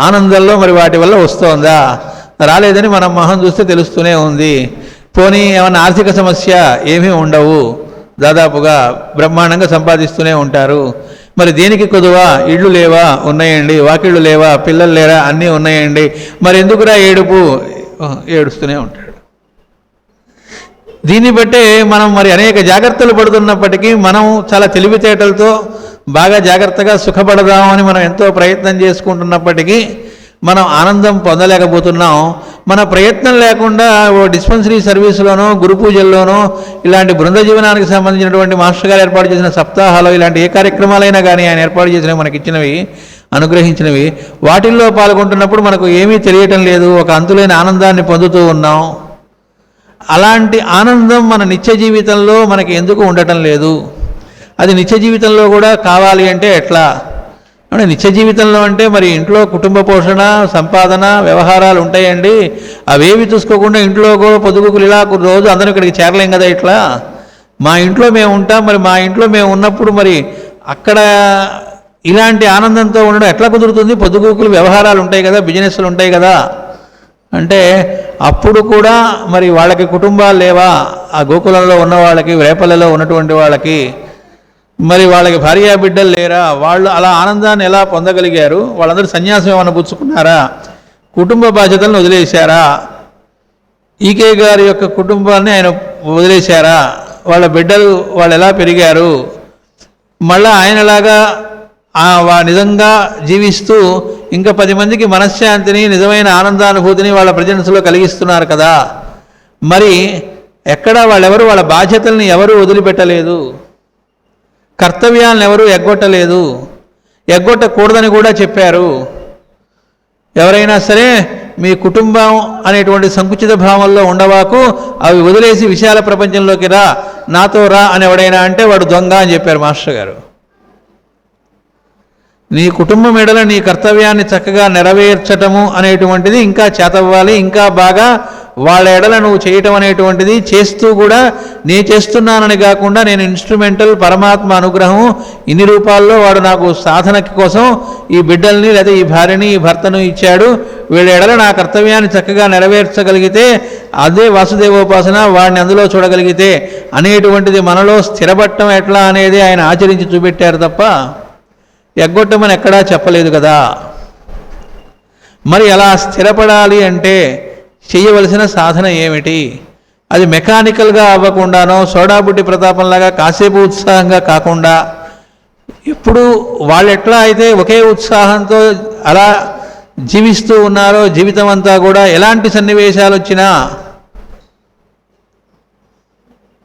ఆనందంలో మరి వాటి వల్ల వస్తుందా? రాలేదని మనం మొహం చూస్తే తెలుస్తూనే ఉంది. పోనీ ఏమన్నా ఆర్థిక సమస్య ఏమీ ఉండవు, దాదాపుగా బ్రహ్మాండంగా సంపాదిస్తూనే ఉంటారు. మరి దేనికి కొదువా? ఇళ్ళు లేవా? ఉన్నాయండి. వాకిళ్ళు లేవా? పిల్లలు లేరా? అన్నీ ఉన్నాయండి. మరి ఎందుకురా ఏడుపు? ఏడుస్తూనే ఉంటాడు. దీన్ని బట్టే మనం మరి అనేక జాగ్రత్తలు పడుతున్నప్పటికీ మనం చాలా తెలివితేటలతో బాగా జాగ్రత్తగా సుఖపడదామని మనం ఎంతో ప్రయత్నం చేసుకుంటున్నప్పటికీ మనం ఆనందం పొందలేకపోతున్నాం. మన ప్రయత్నం లేకుండా ఓ డిస్పెన్సరీ సర్వీసులోనో గురు పూజల్లోనో ఇలాంటి బృంద జీవనానికి సంబంధించినటువంటి మాస్టర్ గారు ఏర్పాటు చేసిన సప్తాహాలు ఇలాంటి ఏ కార్యక్రమాలైనా కానీ ఆయన ఏర్పాటు చేసినవి మనకి ఇచ్చినవి అనుగ్రహించినవి వాటిల్లో పాల్గొంటున్నప్పుడు మనకు ఏమీ తెలియటం లేదు, ఒక అంతులేని ఆనందాన్ని పొందుతూ ఉన్నాం. అలాంటి ఆనందం మన నిత్య జీవితంలో మనకి ఎందుకు ఉండటం లేదు? అది నిత్య జీవితంలో కూడా కావాలి అంటే ఎట్లా? అంటే నిత్య జీవితంలో అంటే మరి ఇంట్లో కుటుంబ పోషణ, సంపాదన, వ్యవహారాలు ఉంటాయండి. అవేవి చూసుకోకుండా ఇంట్లో కూడా పొదుగుకులు ఇలా రోజు అందరం ఇక్కడికి చేరలేం కదా. ఇట్లా మా ఇంట్లో మేము ఉంటాం, మరి మా ఇంట్లో మేము ఉన్నప్పుడు మరి అక్కడ ఇలాంటి ఆనందంతో ఉండడం ఎట్లా కుదురుతుంది? పొద్దుగూకులు వ్యవహారాలు ఉంటాయి కదా, బిజినెస్లు ఉంటాయి కదా. అంటే అప్పుడు కూడా మరి వాళ్ళకి కుటుంబాలు లేవా? ఆ గోకులంలో ఉన్న వాళ్ళకి, రేపల్లలో ఉన్నటువంటి వాళ్ళకి మరి వాళ్ళకి భార్యా బిడ్డలు లేరా? వాళ్ళు అలా ఆనందాన్ని ఎలా పొందగలిగారు? వాళ్ళందరూ సన్యాసం ఏమైనా పుచ్చుకున్నారా? కుటుంబ బాధ్యతలను వదిలేశారా? ఈకే గారి యొక్క కుటుంబాన్ని ఆయన వదిలేశారా? వాళ్ళ బిడ్డలు వాళ్ళు ఎలా పెరిగారు? మళ్ళీ ఆయనలాగా నిజంగా జీవిస్తూ ఇంకా 10 మందికి మనశ్శాంతిని, నిజమైన ఆనందానుభూతిని వాళ్ళ ప్రజెన్స్లో కలిగిస్తున్నారు కదా. మరి ఎక్కడ వాళ్ళెవరు వాళ్ళ బాధ్యతల్ని ఎవరు వదిలిపెట్టలేదు, కర్తవ్యాలను ఎవరు ఎగ్గొట్టలేదు, ఎగ్గొట్టకూడదని కూడా చెప్పారు. ఎవరైనా సరే మీ కుటుంబం అనేటువంటి సంకుచిత భావంలో ఉండవాకు, అవి వదిలేసి విశాల ప్రపంచంలోకి రా, నాతో రా అని ఎవడైనా అంటే వాడు దొంగ అని చెప్పారు మాస్టర్ గారు. నీ కుటుంబం ఎడల నీ కర్తవ్యాన్ని చక్కగా నెరవేర్చటము అనేటువంటిది ఇంకా చేతవ్వాలి. ఇంకా బాగా వాళ్ళ ఎడల నువ్వు చేయటం అనేటువంటిది చేస్తూ కూడా నేను చేస్తున్నానని కాకుండా నేను ఇన్స్ట్రుమెంటల్, పరమాత్మ అనుగ్రహం ఇన్ని రూపాల్లో వాడు నాకు సాధన కోసం ఈ బిడ్డల్ని లేదా ఈ భార్యని ఈ భర్తను ఇచ్చాడు, వీళ్ళ ఎడల నా కర్తవ్యాన్ని చక్కగా నెరవేర్చగలిగితే అదే వాసుదేవోపాసన, వాడిని అందులో చూడగలిగితే అనేటువంటిది మనలో స్థిరపడటం ఎట్లా అనేది ఆయన ఆచరించి చూపెట్టారు తప్ప ఎగ్గొట్టమని ఎక్కడా చెప్పలేదు కదా. మరి అలా స్థిరపడాలి అంటే చేయవలసిన సాధన ఏమిటి? అది మెకానికల్గా అవ్వకుండానో సోడాబుడ్డి ప్రతాపంలాగా కాసేపు ఉత్సాహంగా కాకుండా ఎప్పుడు వాళ్ళు ఎట్లా అయితే ఒకే ఉత్సాహంతో అలా జీవిస్తూ ఉన్నారో జీవితం అంతా కూడా ఎలాంటి సన్నివేశాలు వచ్చినా.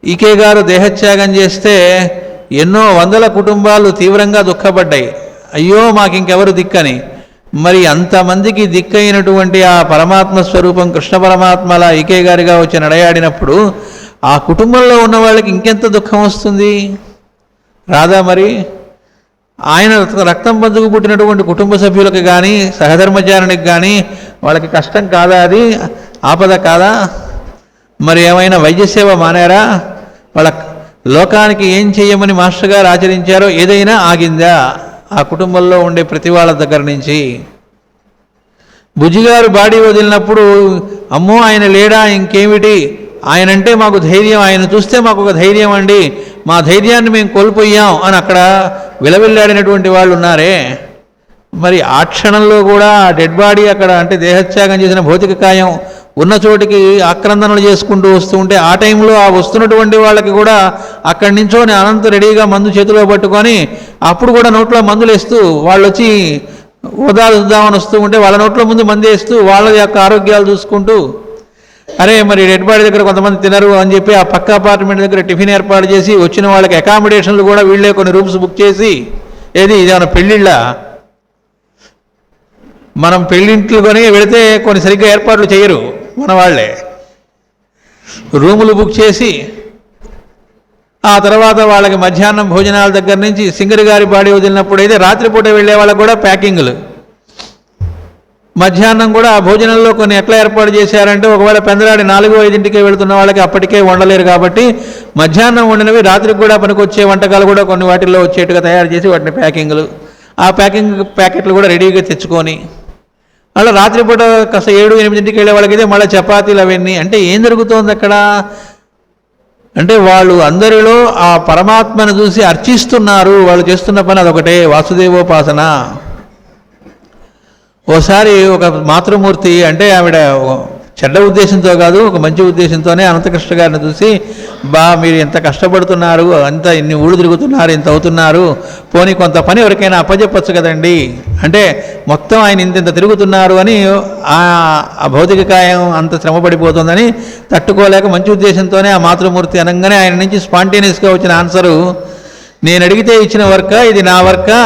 ఈకే గారు దేహత్యాగం చేస్తే ఎన్నో వందల కుటుంబాలు తీవ్రంగా దుఃఖపడ్డాయి. అయ్యో మాకు ఇంకెవరు దిక్కని. మరి అంతమందికి దిక్కైనటువంటి ఆ పరమాత్మ స్వరూపం కృష్ణ పరమాత్మల ఈకే గారిగా వచ్చి నడయాడినప్పుడు ఆ కుటుంబంలో ఉన్న వాళ్ళకి ఇంకెంత దుఃఖం వస్తుంది? రాదా? మరి ఆయన రక్తం పంచుకు పుట్టినటువంటి కుటుంబ సభ్యులకు కానీ సహధర్మచారునికి కానీ వాళ్ళకి కష్టం కాదా? అది ఆపద కాదా? మరి ఏమైనా వైద్య సేవ మానారా? వాళ్ళ లోకానికి ఏం చేయమని మాస్టర్ గారు ఆచరించారో ఏదైనా ఆగిందా ఆ కుటుంబంలో ఉండే ప్రతి వాళ్ళ దగ్గర నుంచి? బుజ్జిగారు బాడీ వదిలినప్పుడు అమ్మో ఆయన లేడా, ఇంకేమిటి, ఆయనంటే మాకు ధైర్యం, ఆయన చూస్తే మాకు ఒక ధైర్యం అండి, మా ధైర్యాన్ని మేము కోల్పోయాం అని అక్కడ విలవిల్లాడినటువంటి వాళ్ళు ఉన్నారే. మరి ఆ క్షణంలో కూడా ఆ డెడ్ బాడీ అక్కడ అంటే దేహత్యాగం చేసిన భౌతిక కాయం ఉన్న చోటికి ఆక్రందనలు చేసుకుంటూ వస్తూ ఉంటే ఆ టైంలో ఆ వస్తున్నటువంటి వాళ్ళకి కూడా అక్కడి నుంచోని అనంత రెడీగా మందు చేతిలో పట్టుకొని అప్పుడు కూడా నోట్లో మందులు వేస్తూ వాళ్ళు వచ్చి ఓదాల్దామని వస్తూ ఉంటే వాళ్ళ నోట్లో ముందు మందు వేస్తూ వాళ్ళ యొక్క ఆరోగ్యాలు చూసుకుంటూ, అరే మరి డెడ్ బాడీ దగ్గర కొంతమంది తినరు అని చెప్పి ఆ పక్క అపార్ట్మెంట్ దగ్గర టిఫిన్ ఏర్పాటు చేసి వచ్చిన వాళ్ళకి అకామిడేషన్లు కూడా వీళ్ళే కొన్ని రూమ్స్ బుక్ చేసి, ఏది ఇదేమన్నా పెళ్ళిళ్ళ? మనం పెళ్ళింట్లు కొని వెళితే కొన్ని సరిగ్గా ఏర్పాట్లు చేయరు మన వాళ్ళే. రూములు బుక్ చేసి ఆ తర్వాత వాళ్ళకి మధ్యాహ్నం భోజనాల దగ్గర నుంచి సింగరి గారి బాడీ వదిలినప్పుడు అయితే రాత్రిపూట వెళ్ళే వాళ్ళకు కూడా ప్యాకింగ్లు, మధ్యాహ్నం కూడా ఆ భోజనంలో కొన్ని ఎట్లా ఏర్పాటు చేశారంటే ఒకవేళ పెందరాడి 4-5 వెళుతున్న వాళ్ళకి అప్పటికే వండలేరు కాబట్టి మధ్యాహ్నం వండినవి రాత్రికి కూడా పనికొచ్చే వంటకాలు కూడా కొన్ని వాటిల్లో వచ్చేట్టుగా తయారు చేసి వాటిని ప్యాకింగ్లు, ఆ ప్యాకెట్లు కూడా రెడీగా తెచ్చుకొని అలా రాత్రిపూట కాస్త 7-8 వెళ్ళే వాళ్ళకైతే మళ్ళీ చపాతీలు అవన్నీ. అంటే ఏం జరుగుతోంది అక్కడ అంటే వాళ్ళు అందరిలో ఆ పరమాత్మను చూసి అర్చిస్తున్నారు. వాళ్ళు చేస్తున్న పని అదొకటే, వాసుదేవోపాసన. ఓసారి ఒక మాతృమూర్తి అంటే ఆవిడ చెడ్డ ఉద్దేశంతో కాదు ఒక మంచి ఉద్దేశంతోనే అనంతకృష్ణ గారిని చూసి, మీరు ఎంత కష్టపడుతున్నారు, అంత ఇన్ని ఊళ్ళు తిరుగుతున్నారు, ఇంత అవుతున్నారు, పోనీ కొంత పని ఎవరికైనా అప్పచెప్పచ్చు కదండి అంటే మొత్తం ఆయన ఇంత తిరుగుతున్నారు అని ఆ భౌతిక కాయం అంత శ్రమ పడిపోతుందని తట్టుకోలేక మంచి ఉద్దేశంతోనే ఆ మాతృమూర్తి అనగానే ఆయన నుంచి స్పాంటేనియస్గా వచ్చిన ఆన్సరు, నేను అడిగితే ఇచ్చిన వర్కా, ఇది నా వర్కా,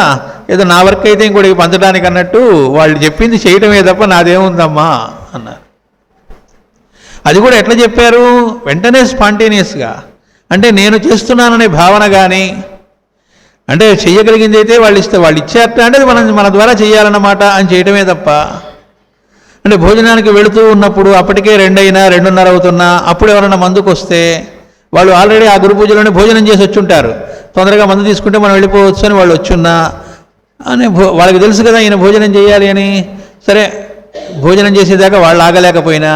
ఏదో నా వర్క్ అయితే ఇంకోటికి పంచడానికి అన్నట్టు వాళ్ళు చెప్పింది చేయటమే తప్ప నాదేముందమ్మా అన్నారు. అది కూడా ఎట్లా చెప్పారు? వెంటనే స్పాంటేనియస్గా, అంటే నేను చేస్తున్నాననే భావన కానీ, అంటే చెయ్యగలిగింది అయితే వాళ్ళు ఇచ్చారట అంటే అది మన ద్వారా చేయాలన్నమాట అని చేయటమే తప్ప, అంటే భోజనానికి వెళుతూ ఉన్నప్పుడు అప్పటికే 2:30 అవుతున్నా అప్పుడు ఎవరైనా మందుకు వస్తే వాళ్ళు ఆల్రెడీ ఆ గురు పూజలోనే భోజనం చేసి వచ్చి ఉంటారు, తొందరగా మందు తీసుకుంటే మనం వెళ్ళిపోవచ్చు అని వాళ్ళు వచ్చున్నా అని వాళ్ళకి తెలుసు కదా ఈయన భోజనం చేయాలి అని. సరే భోజనం చేసేదాకా వాళ్ళు ఆగలేకపోయినా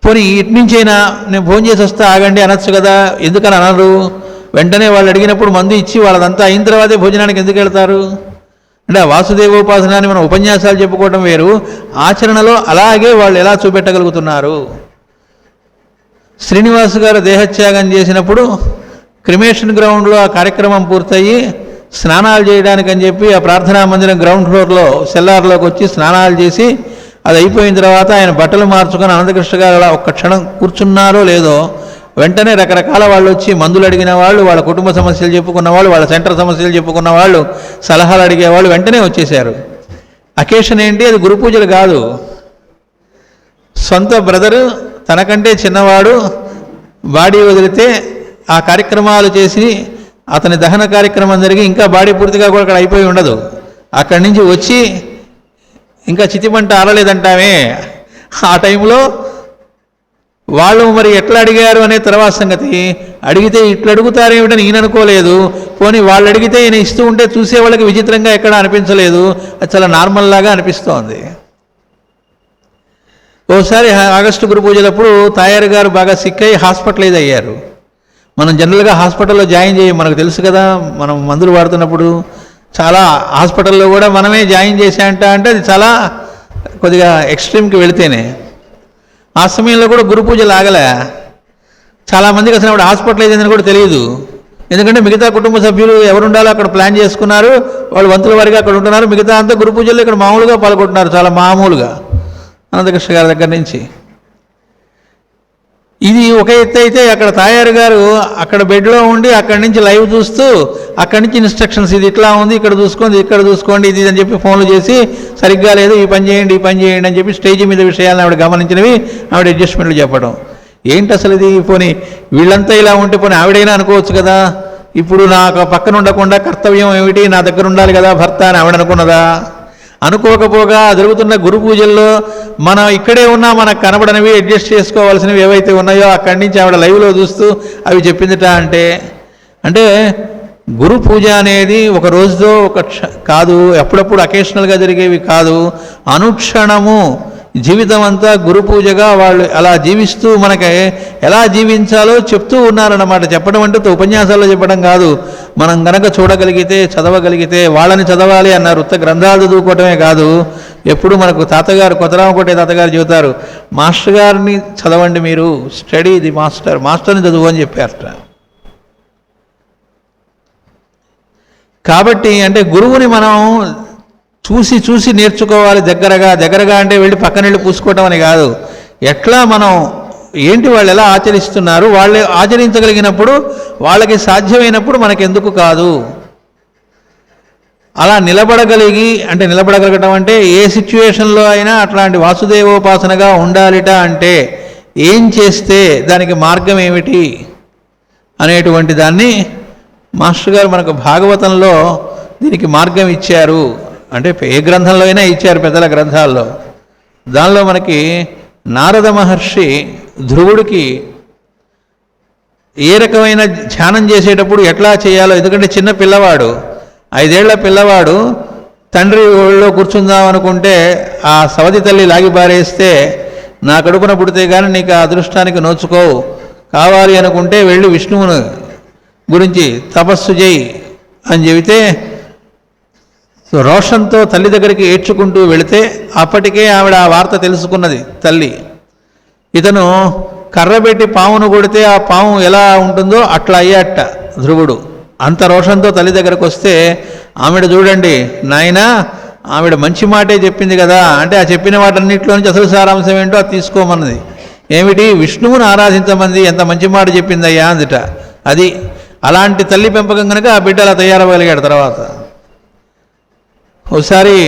పోనీ ఇటు నుంచైనా నేను భోజనం చేసి వస్తే ఆగండి అనొచ్చు కదా, ఎందుకని అనరు? వెంటనే వాళ్ళు అడిగినప్పుడు మందు ఇచ్చి వాళ్ళదంతా అయిన తర్వాతే భోజనానికి ఎందుకు వెళ్తారు? అంటే ఆ వాసుదేవోపాసనాన్ని మనం ఉపన్యాసాలు చెప్పుకోవడం వేరు, ఆచరణలో అలాగే వాళ్ళు ఎలా చూపెట్టగలుగుతున్నారు. శ్రీనివాస్ గారు దేహత్యాగం చేసినప్పుడు క్రిమేషన్ గ్రౌండ్లో ఆ కార్యక్రమం పూర్తయి స్నానాలు చేయడానికి అని చెప్పి ఆ ప్రార్థనా మందిరం గ్రౌండ్ ఫ్లోర్లో సెల్లార్లోకి వచ్చి స్నానాలు చేసి అది అయిపోయిన తర్వాత ఆయన బట్టలు మార్చుకొని అనంతకృష్ణ గారు అలా ఒక్క క్షణం కూర్చున్నారో లేదో వెంటనే రకరకాల వాళ్ళు వచ్చి మందులు అడిగిన వాళ్ళు, వాళ్ళ కుటుంబ సమస్యలు చెప్పుకున్న వాళ్ళు, వాళ్ళ సెంటర్ సమస్యలు చెప్పుకున్న వాళ్ళు, సలహాలు అడిగేవాళ్ళు వెంటనే వచ్చేశారు. అకేషన్ ఏంటి? అది గురు పూజలు కాదు, సొంత బ్రదరు తనకంటే చిన్నవాడు బాడీ వదిలితే ఆ కార్యక్రమాలు చేసి అతని దహన కార్యక్రమం జరిగి ఇంకా బాడీ పూర్తిగా కూడా అక్కడ అయిపోయి ఉండదు, అక్కడి నుంచి వచ్చి ఇంకా చితిమంట ఆరలేదంటామే, ఆ టైంలో వాళ్ళు మరి ఎట్లా అడిగారు అనే తర్వాత సంగతి. అడిగితే ఇట్లా అడుగుతారేమిటని ఈయన అనుకోలేదు, పోనీ వాళ్ళు అడిగితే ఈయన ఇస్తూ ఉంటే చూసే వాళ్ళకి విచిత్రంగా ఎక్కడ అనిపించలేదు, అది చాలా నార్మల్ లాగా అనిపిస్తోంది. ఓసారి ఆగస్టు గురు పూజలప్పుడు తాయారు గారు బాగా సిక్ అయ్యి హాస్పిటలైజ్ అయ్యారు. మనం జనరల్గా హాస్పిటల్లో జాయిన్ చేయం, మనకు తెలుసు కదా, మనం మందులు వాడుతున్నప్పుడు చాలా హాస్పిటల్లో కూడా మనమే జాయిన్ చేశాంట అంటే అది చాలా కొద్దిగా ఎక్స్ట్రీమ్కి వెళితేనే. ఆ సమయంలో కూడా గురు పూజలు ఆగలే, చాలామందికి అసలు అప్పుడు హాస్పిటలైజ్ అయిందని కూడా తెలియదు, ఎందుకంటే మిగతా కుటుంబ సభ్యులు ఎవరుండాలో అక్కడ ప్లాన్ చేసుకున్నారు, వాళ్ళు వంతుల వారిగా అక్కడ ఉంటున్నారు, మిగతా అంతా గురు పూజల్లో ఇక్కడ మామూలుగా పాల్గొంటున్నారు, చాలా మామూలుగా అనంతకృష్ణ గారి దగ్గర నుంచి. ఇది ఒక ఎత్తు అయితే, అక్కడ తాయారు గారు అక్కడ బెడ్లో ఉండి అక్కడి నుంచి లైవ్ చూస్తూ అక్కడి నుంచి ఇన్స్ట్రక్షన్స్, ఇది ఇట్లా ఉంది, ఇక్కడ చూసుకోండి, ఇక్కడ చూసుకోండి, ఇది అని చెప్పి ఫోన్లు చేసి సరిగ్గా లేదు, ఈ పని చేయండి, ఈ పని చేయండి అని చెప్పి స్టేజ్ మీద విషయాలను ఆవిడ గమనించినవి ఆవిడ అడ్జస్ట్మెంట్లు చెప్పడం. ఏంటి అసలు ఇది? పోనీ వీళ్ళంతా ఇలా ఉంటే పోనీ ఆవిడైనా అనుకోవచ్చు కదా, ఇప్పుడు నాకు పక్కన ఉండకుండా కర్తవ్యం ఏమిటి, నా దగ్గర ఉండాలి కదా భర్త అని ఆవిడ అనుకున్నదా? అనుకోకపోగా జరుగుతున్న గురు పూజల్లో మనం ఇక్కడే ఉన్నా మనకు కనబడనివి అడ్జస్ట్ చేసుకోవాల్సినవి ఏవైతే ఉన్నాయో అక్కడి నుంచి ఆవిడ లైవ్లో చూస్తూ అవి చెప్పిందిట. అంటే గురు పూజ అనేది ఒక రోజుతో కాదు, ఎప్పుడప్పుడు అకేషనల్గా జరిగేవి కాదు, అనుక్షణము జీవితం అంతా గురు పూజగా వాళ్ళు అలా జీవిస్తూ మనకి ఎలా జీవించాలో చెప్తూ ఉన్నారన్నమాట. చెప్పడం అంటే ఉపన్యాసాల్లో చెప్పడం కాదు, మనం గనక చూడగలిగితే చదవగలిగితే, వాళ్ళని చదవాలి అన్నారు, ఉత్త గ్రంథాలు చదువుకోవటమే కాదు. ఎప్పుడు మనకు తాతగారు కొత్తరామకోటే తాతగారు చెబుతారు, మాస్టర్ గారిని చదవండి, మీరు స్టడీ ది మాస్టర్, మాస్టర్ని చదువు అని చెప్పారట. కాబట్టి అంటే గురువుని మనం చూసి చూసి నేర్చుకోవాలి, దగ్గరగా అంటే వెళ్ళి పక్కన వెళ్ళి పూసుకోవటం అని కాదు. ఎట్లా మనం ఏంటి వాళ్ళు ఎలా ఆచరిస్తున్నారు, వాళ్ళు ఆచరించగలిగినప్పుడు వాళ్ళకి సాధ్యమైనప్పుడు మనకెందుకు కాదు. అలా నిలబడగలగటం అంటే ఏ సిచ్యువేషన్లో అయినా అట్లాంటి వాసుదేవోపాసనగా ఉండాలిట. అంటే ఏం చేస్తే దానికి మార్గం ఏమిటి అనేటువంటి దాన్ని మాస్టర్ గారు మనకు భాగవతంలో దీనికి మార్గం ఇచ్చారు. అంటే ఏ గ్రంథంలో అయినా ఇచ్చారు, పెద్దల గ్రంథాల్లో. దానిలో మనకి నారద మహర్షి ధ్రువుడికి ఏ రకమైన ధ్యానం చేసేటప్పుడు ఎట్లా చేయాలో, ఎందుకంటే చిన్న పిల్లవాడు, 5 ఏళ్ల పిల్లవాడు తండ్రి ఒళ్ళో కూర్చుందాం అనుకుంటే ఆ సవతి తల్లి లాగి పారేస్తే, నా కడుపున పుడితే కానీ నీకు ఆ అదృష్టానికి నోచుకోవు, కావాలి అనుకుంటే వెళ్ళి విష్ణువుని గురించి తపస్సు చేయి అని చెబితే రోషంతో తల్లి దగ్గరికి ఏడ్చుకుంటూ వెళితే అప్పటికే ఆవిడ ఆ వార్త తెలుసుకున్నది తల్లి. ఇతను కర్రబెట్టి పామును కొడితే ఆ పాము ఎలా ఉంటుందో అట్లా అయ్యాట ధ్రువుడు. అంత రోషంతో తల్లి దగ్గరకు వస్తే ఆవిడ చూడండి నాయనా, ఆవిడ మంచి మాటే చెప్పింది కదా అంటే, ఆ చెప్పిన వాటన్నింటిలో నుంచి అసలు సారాంశం ఏంటో అది తీసుకోమన్నది. ఏమిటి? విష్ణువుని ఆరాధించమంది, ఎంత మంచి మాట చెప్పిందయ్యా అందుట. అది అలాంటి తల్లి పెంపకం కనుక ఆ బిడ్డ అలా తయారవ్వగలిగాడు. తర్వాత ఒకసారి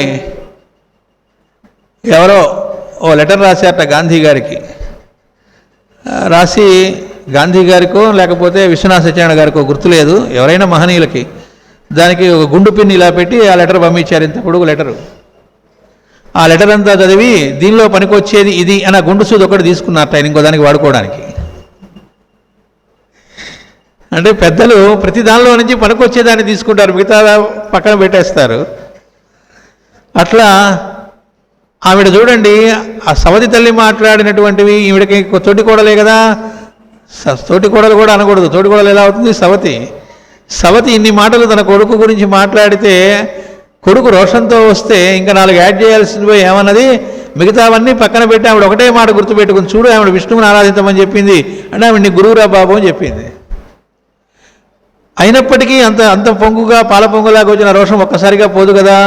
ఎవరో ఓ లెటర్ రాశారట గాంధీ గారికి. రాసి గాంధీ గారికో లేకపోతే విశ్వనాథ సత్యనారాయణ గారికో గుర్తులేదు, ఎవరైనా మహనీయులకి, దానికి ఒక గుండు పిన్ ఇలా పెట్టి ఆ లెటర్ పంపించారు, ఇంత పొడుగు లెటరు. ఆ లెటర్ అంతా చదివి దీనిలో పనికొచ్చేది ఇది అని గుండు సూది ఒకటి తీసుకున్నారట ఆయన ఇంకో దానికి వాడుకోవడానికి. అంటే పెద్దలు ప్రతి దానిలో నుంచి పనికొచ్చేదాన్ని తీసుకుంటారు, మిగతా పక్కన పెట్టేస్తారు. అట్లా ఆవిడ చూడండి, ఆ సవతి తల్లి మాట్లాడినటువంటివి ఈవిడకి తోటి కోడలే కదా, తోటి కోడలు కూడా అనకూడదు, తోటి కోడలు ఎలా అవుతుంది? సవతి ఇన్ని మాటలు తన కొడుకు గురించి మాట్లాడితే కొడుకు రోషంతో వస్తే ఇంకా 4 యాడ్ చేయాల్సింది పోయి ఏమన్నది, మిగతావన్నీ పక్కన పెట్టి ఆవిడ ఒకటే మాట గుర్తుపెట్టుకుని, చూడు ఆవిడ విష్ణువుని ఆరాధించమని చెప్పింది అంటే ఆవిడ గురువురా బాబు అని చెప్పింది. అయినప్పటికీ అంత పొంగుగా పాల పొంగులాగా వచ్చిన రోషం ఒక్కసారిగా పోదు కదా,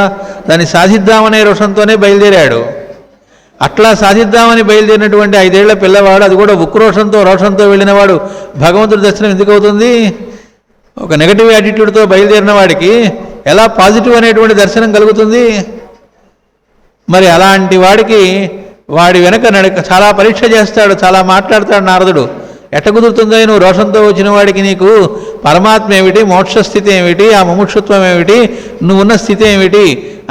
దాన్ని సాధిద్దామనే రోషంతోనే బయలుదేరాడు. అట్లా సాధిద్దామని బయలుదేరినటువంటి 5 ఏళ్ల పిల్లవాడు, అది కూడా రోషంతో వెళ్ళినవాడు భగవంతుడి దర్శనం ఎందుకు అవుతుంది? ఒక నెగటివ్ యాటిట్యూడ్తో బయలుదేరిన వాడికి ఎలా పాజిటివ్ అనేటువంటి దర్శనం కలుగుతుంది? మరి అలాంటి వాడికి వాడి వెనక చాలా పరీక్ష చేస్తాడు, చాలా మాట్లాడతాడు నారదుడు. ఎట్ట కుదురుతుందో, నువ్వు రోషంతో వచ్చిన వాడికి నీకు పరమాత్మ ఏమిటి, మోక్షస్థితి ఏమిటి, ఆ ముముక్షుత్వం ఏమిటి, నువ్వున్న స్థితి ఏమిటి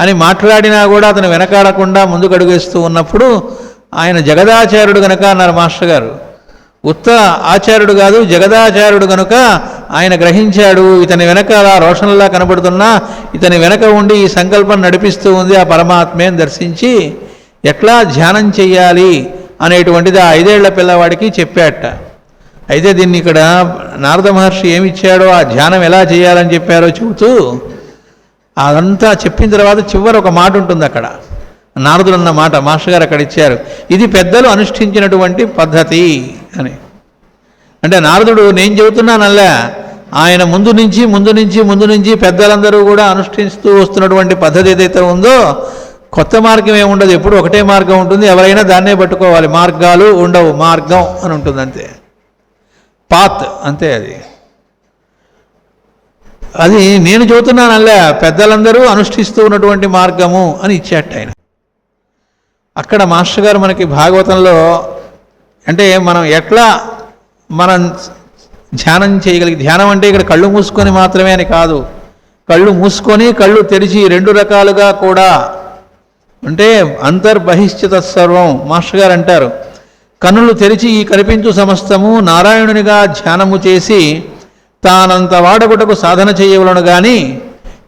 అని మాట్లాడినా కూడా అతను వెనకాడకుండా ముందుకు అడుగేస్తూ ఉన్నప్పుడు ఆయన జగదాచార్యుడు గనక అన్నారు మాస్టర్ గారు. ఉత్త ఆచార్యుడు కాదు, జగదాచార్యుడు కనుక ఆయన గ్రహించాడు, ఇతని వెనక అలా రోషంలా కనబడుతున్నా ఇతని వెనక ఉండి ఈ సంకల్పం నడిపిస్తూ ఉంది ఆ పరమాత్మేని దర్శించి ఎట్లా ధ్యానం చెయ్యాలి అనేటువంటిది ఆ 5 ఏళ్ల పిల్లవాడికి చెప్పాట. అయితే దీన్ని ఇక్కడ నారద మహర్షి ఏమిచ్చాడో, ఆ ధ్యానం ఎలా చేయాలని చెప్పారో చెబుతూ అదంతా చెప్పిన తర్వాత చివరి ఒక మాట ఉంటుంది అక్కడ, నారదుడు అన్న మాట మాస్టర్ గారు అక్కడ ఇచ్చారు, ఇది పెద్దలు అనుష్ఠించినటువంటి పద్ధతి అని. అంటే నారదుడు నేను చెబుతున్నానల్లా, ఆయన ముందు నుంచి పెద్దలందరూ కూడా అనుష్ఠిస్తూ వస్తున్నటువంటి పద్ధతి ఏదైతే ఉందో, కొత్త మార్గం ఏముండదు, ఎప్పుడు ఒకటే మార్గం ఉంటుంది, ఎవరైనా దాన్నే పట్టుకోవాలి, మార్గాలు ఉండవు, మార్గం అని ఉంటుంది అంతే. పాత్ అంతే. అది నేను చెబుతున్నానల్లా, పెద్దలందరూ అనుష్ఠిస్తూ ఉన్నటువంటి మార్గము అని ఇచ్చేట ఆయన. అక్కడ మాస్టర్ గారు మనకి భాగవతంలో అంటే మనం ఎట్లా మనం ధ్యానం చేయగలిగి, ధ్యానం అంటే ఇక్కడ కళ్ళు మూసుకొని మాత్రమే అని కాదు, కళ్ళు మూసుకొని కళ్ళు తెరిచి రెండు రకాలుగా కూడా, అంటే అంతర్బహిష్ఠిత సర్వం మాస్టర్ గారు అంటారు. కన్నులు తెరిచి ఈ కనిపించు సమస్తము నారాయణునిగా ధ్యానము చేసి తానంత వాడగుటకు సాధన చేయవలను గాని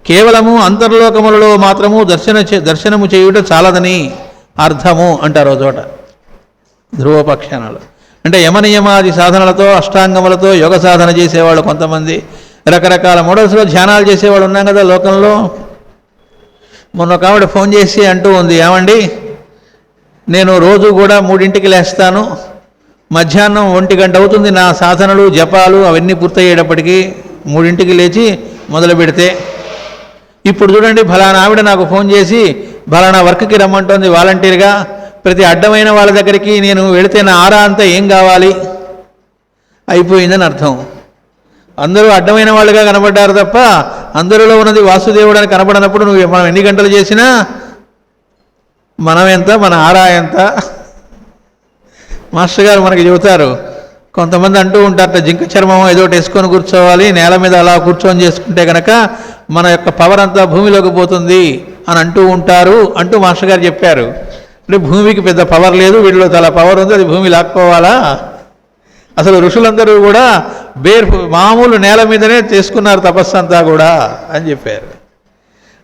కేవలము అంతర్లోకములలో మాత్రము దర్శనము చేయుట చాలదని అర్థము అంటారు చోట ధ్రువపక్షానాలు. అంటే యమనియమాది సాధనలతో అష్టాంగములతో యోగ సాధన చేసేవాళ్ళు కొంతమంది, రకరకాల మోడల్స్లో ధ్యానాలు చేసేవాళ్ళు ఉన్నాం కదా లోకంలో. మొన్న ఒక ఆవిడ ఫోన్ చేసి అంటూ ఉంది, ఏమండి నేను రోజు కూడా 3ంటికి లేస్తాను, మధ్యాహ్నం 1 గంట అవుతుంది నా సాధనలు జపాలు అవన్నీ పూర్తయ్యేటప్పటికీ, 3ంటికి లేచి మొదలు పెడితే. ఇప్పుడు చూడండి ఫలానా ఆవిడ నాకు ఫోన్ చేసి ఫలానా వర్క్కి రమ్మంటోంది వాలంటీర్గా, ప్రతి అడ్డమైన వాళ్ళ దగ్గరికి నేను వెళితే నా ఆరా అంతా ఏం కావాలి, అయిపోయిందని అర్థం. అందరూ అడ్డమైన వాళ్ళుగా కనబడ్డారు తప్ప అందరిలో ఉన్నది వాసుదేవుడు అని కనబడినప్పుడు నువ్వు మనం ఎన్ని గంటలు చేసినా మనం ఎంత, మన ఆరా ఎంత. మాస్టర్ గారు మనకి చెబుతారు, కొంతమంది అంటూ ఉంటారట జింక చర్మం ఏదో వేసుకొని కూర్చోవాలి, నేల మీద అలా కూర్చొని చేసుకుంటే కనుక మన యొక్క పవర్ అంతా భూమిలోకి పోతుంది అని అంటూ ఉంటారు అంటూ మాస్టర్ గారు చెప్పారు. అంటే భూమికి పెద్ద పవర్ లేదు, వీటిలో చాలా పవర్ ఉంది, అది భూమి లాక్కోవాలా? అసలు ఋషులందరూ కూడా మామూలు నేల మీదనే చేసుకున్నారు తపస్సు అంతా కూడా అని చెప్పారు.